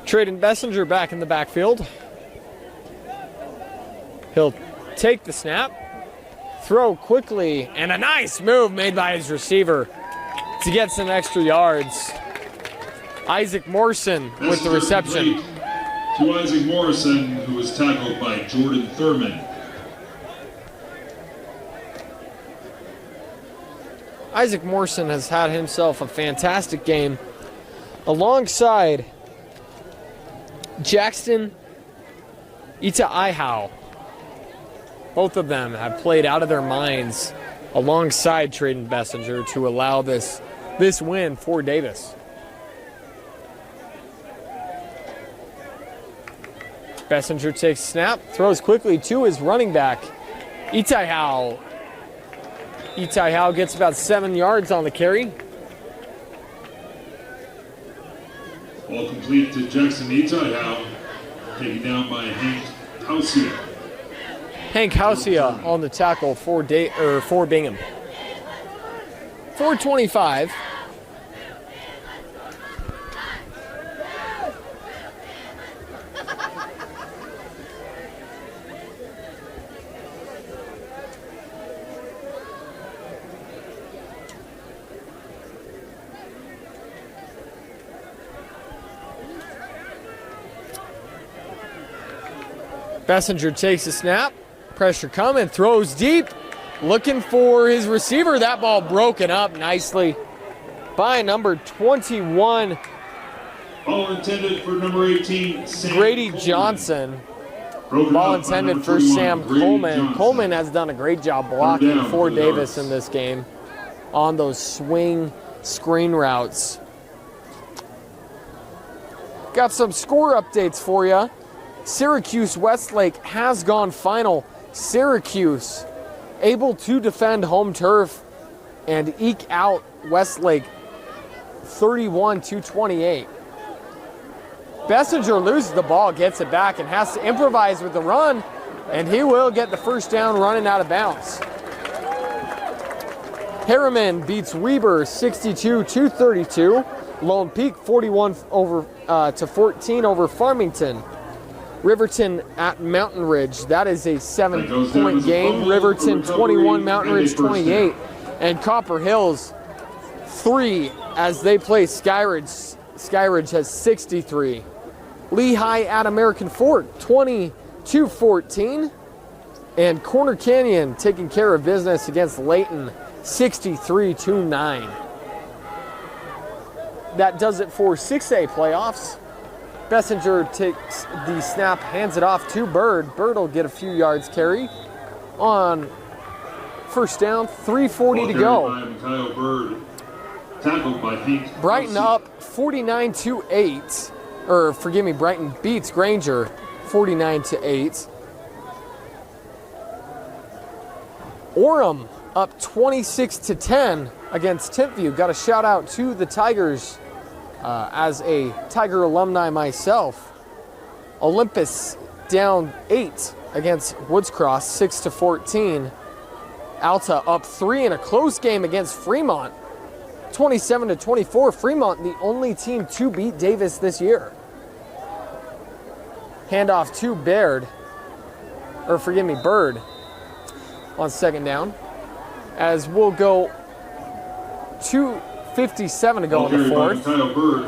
Trayden Bessinger back in the backfield. He'll take the snap, throw quickly, and a nice move made by his receiver to get some extra yards. Isaac Morrison with the reception. To Isaac Morrison, who was tackled by Jordan Thurman. Isaac Morrison has had himself a fantastic game alongside Jackson Ita-Ihau. Both of them have played out of their minds alongside Trayden Bessinger to allow this win for Davis. Bessinger takes a snap, throws quickly to his running back, Ita-Ihau. Ita-Ihau gets about 7 yards on the carry. Ball complete to Jackson Ita-Ihau, taken down by Hank Hausia. Hank Hausia on the tackle for Bingham. 4:25. Bessinger takes a snap, pressure coming, throws deep, looking for his receiver. That ball broken up nicely by number 21, Ball intended for number 18, Sam Grady Coleman. Johnson. Broken Ball up by intended number for 21, Sam Grady Coleman. Johnson. Coleman has done a great job blocking down for for the Davis yards. in this game on those swing screen routes. Got some score updates for you. Syracuse Westlake has gone final. Syracuse able to defend home turf and eke out Westlake 31-28. Bessinger loses the ball, gets it back, and has to improvise with the run, and he will get the first down running out of bounds. Harriman beats Weber 62-32. Lone Peak 41 to 14 over Farmington. Riverton at Mountain Ridge. That is a 7-point game. Riverton 21, Mountain Ridge 28. And Copper Hills 3 as they play Skyridge. Skyridge has 63. Lehigh at American Fort 20-14. And Corner Canyon taking care of business against Layton 63-9. That does it for 6A playoffs. Bessinger takes the snap, hands it off to Bird. Bird will get a few yards carry on first down, 3:40 to go. Kyle Bird, tackled by Pete. Brighton up 49-8. Or forgive me, Brighton beats Granger 49-8. Orem up 26-10 against Timpview. Got a shout out to the Tigers as a Tiger alumni myself. Olympus down 8 against Woods Cross, 6-14. Alta up 3 in a close game against Fremont, 27-24. Fremont, the only team to beat Davis this year. Handoff to Bird on second down. As we'll go 2:57 to go in the fourth.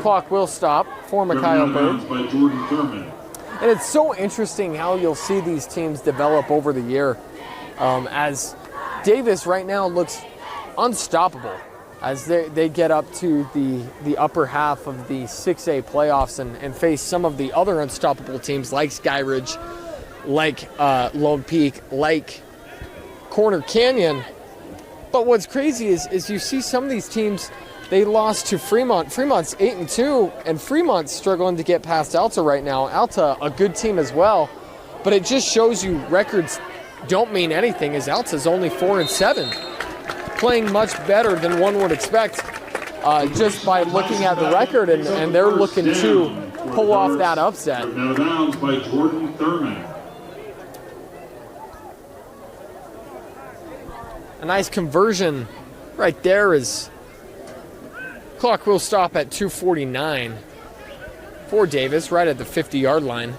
Clock will stop for Mikhail Bird. By Jordan Thurman. And it's so interesting how you'll see these teams develop over the year. As Davis right now looks unstoppable as they get up to the upper half of the 6A playoffs and face some of the other unstoppable teams like Skyridge, like Lone Peak, like Corner Canyon. But what's crazy is you see some of these teams, they lost to Fremont. Fremont's 8-2, and Fremont's struggling to get past Alta right now. Alta, a good team as well, but it just shows you records don't mean anything, as Alta's only 4-7, playing much better than one would expect just by looking at the record, and they're looking to pull off that upset. Out of bounds by Jordan Thurman. A nice conversion right there is clock will stop at 2:49 for Davis, right at the 50-yard line.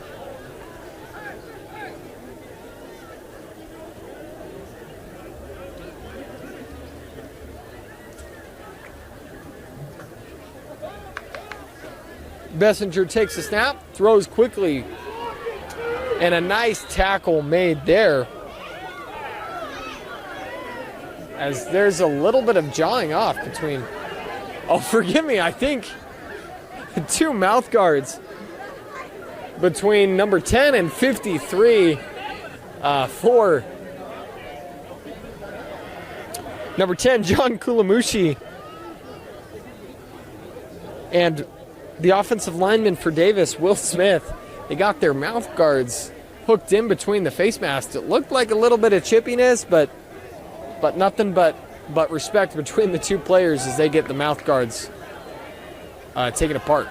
Bessinger takes the snap, throws quickly, and a nice tackle made there. As there's a little bit of jawing off between, oh, forgive me, I think two mouth guards between number 10 and 53 for number 10, John Kulamushi, and the offensive lineman for Davis, Will Smith. They got their mouth guards hooked in between the face masks. It looked like a little bit of chippiness, but nothing but respect between the two players as they get the mouth guards taken apart.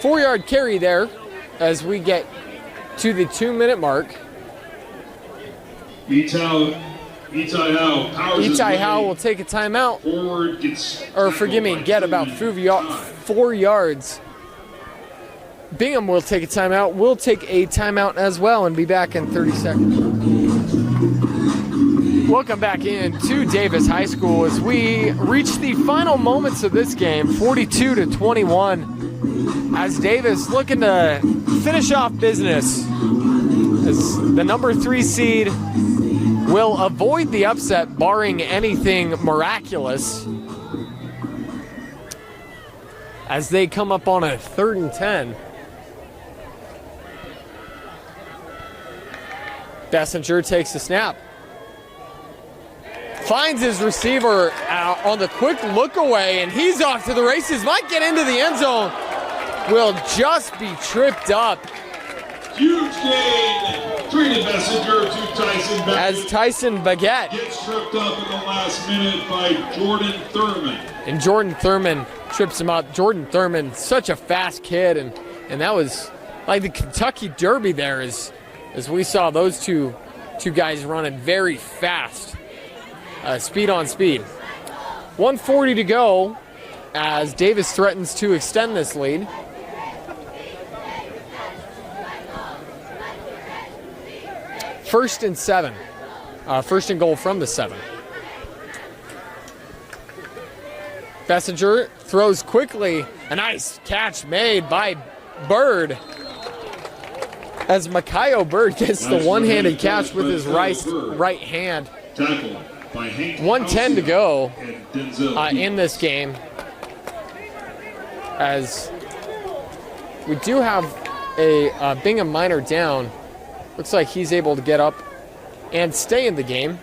4-yard carry there as we get to the 2-minute mark. Itai Howe will take a timeout. Get about 4 yards. Bingham will take a timeout. We'll take a timeout as well and be back in 30 seconds. Welcome back in to Davis High School as we reach the final moments of this game, 42-21, as Davis looking to finish off business as the number 3 seed will avoid the upset barring anything miraculous as they come up on a 3rd and 10. Bessinger takes the snap. Finds his receiver on the quick look away, and he's off to the races. Might get into the end zone. Will just be tripped up. Huge gain. 3 to Messenger to Tyson Baggett. as Tyson Baggett. Gets tripped up in the last minute by Jordan Thurman. And Jordan Thurman trips him up. Jordan Thurman, such a fast kid, and that was like the Kentucky Derby there as we saw those two guys running very fast, speed on speed. 1:40 to go as Davis threatens to extend this lead. First and 7. First and goal from the 7. Bessinger throws quickly. A nice catch made by Bird. As Makayo Bird gets the one-handed catch with his right hand. Tackled by Hank 1:10 to go and Denzel in this game. As we do have a Bingham Minor down. Looks like he's able to get up and stay in the game.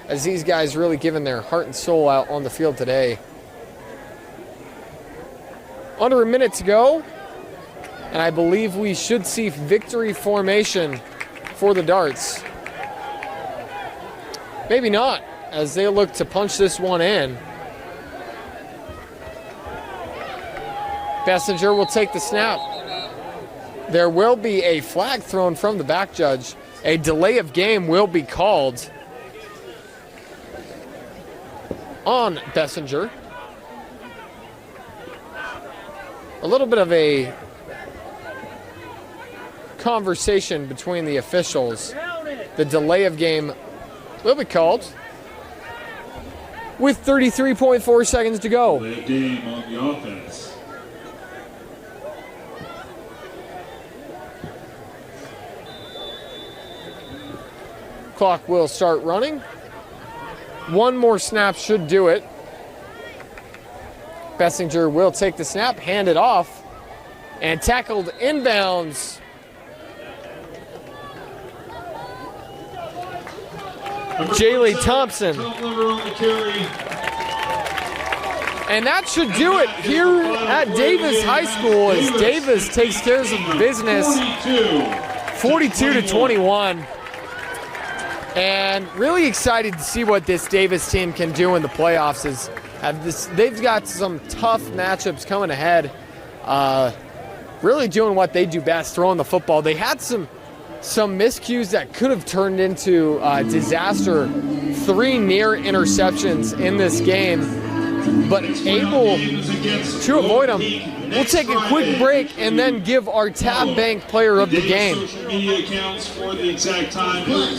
As these guys really giving their heart and soul out on the field today. Under a minute to go. And I believe we should see victory formation for the Darts. Maybe not, as they look to punch this one in. Bessinger will take the snap. There will be a flag thrown from the back judge. A delay of game will be called on Bessinger. A little bit of a conversation between the officials. The delay of game will be called with 33.4 seconds to go. Delay of game on the offense. Clock will start running. One more snap should do it. Bessinger will take the snap, hand it off, and tackled inbounds. Jaylee Thompson. And that should do it here at Davis High School as Davis takes care of some business. 42-21. And really excited to see what this Davis team can do in the playoffs. They've got some tough matchups coming ahead. Really doing what they do best, throwing the football. They had some miscues that could have turned into disaster. 3 near interceptions in this game, but able to avoid them. We'll take a quick break and then give our Tab Bank player of the game.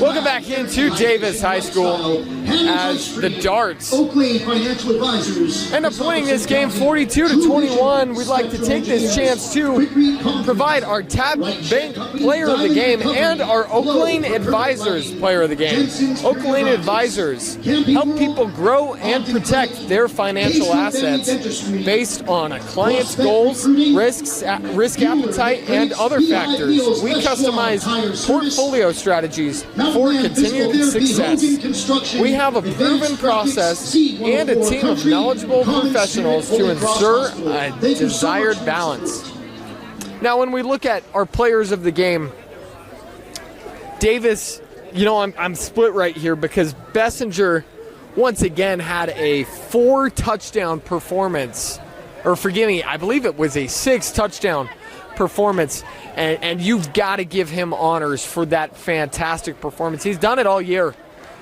Welcome back into Davis High School as the Darts end up winning this game 42-21. We'd like to take this chance to provide our Tab Bank player of the game and our Oakland Advisors player of the game. Oakland Advisors help people grow and protect their financial assets based on a client's goals, risks, risk appetite, and other factors. We customize portfolio strategies for continued success. We have a proven process and a team of knowledgeable professionals to ensure a desired balance. Now, when we look at our players of the game, Davis, I'm split right here because Bessinger once again had a 4-touchdown performance. Or forgive me, I believe it was a 6-touchdown performance. And you've got to give him honors for that fantastic performance. He's done it all year.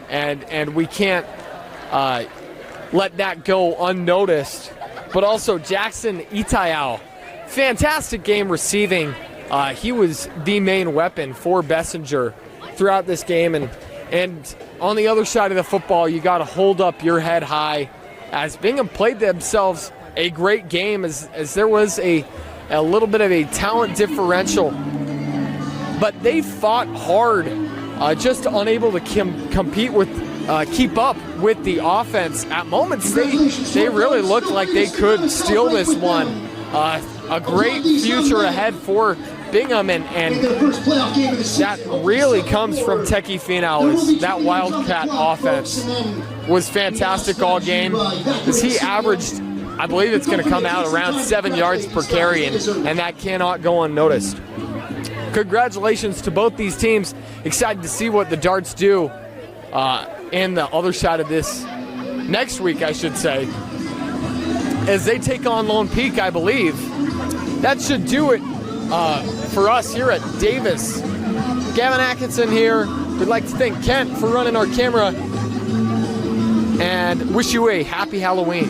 And we can't let that go unnoticed. But also Jackson Itayao, fantastic game receiving. He was the main weapon for Bessinger throughout this game. And on the other side of the football, you got to hold up your head high as Bingham played themselves a great game as there was a little bit of a talent differential. But they fought hard, just unable to compete with, keep up with the offense. At moments, they really looked like they could steal this one. A great future ahead for Bingham, and that really comes from Teki Finau. That Wildcat offense was fantastic all game as he averaged, I believe it's going to come out around 7 yards per carry, and that cannot go unnoticed. congratulations to both these teams. Excited to see what the Darts do in the other side of this next week, I should say, as they take on Lone Peak, I believe. That should do it for us here at Davis. Gavin Atkinson here. We'd like to thank Kent for running our camera and wish you a happy Halloween.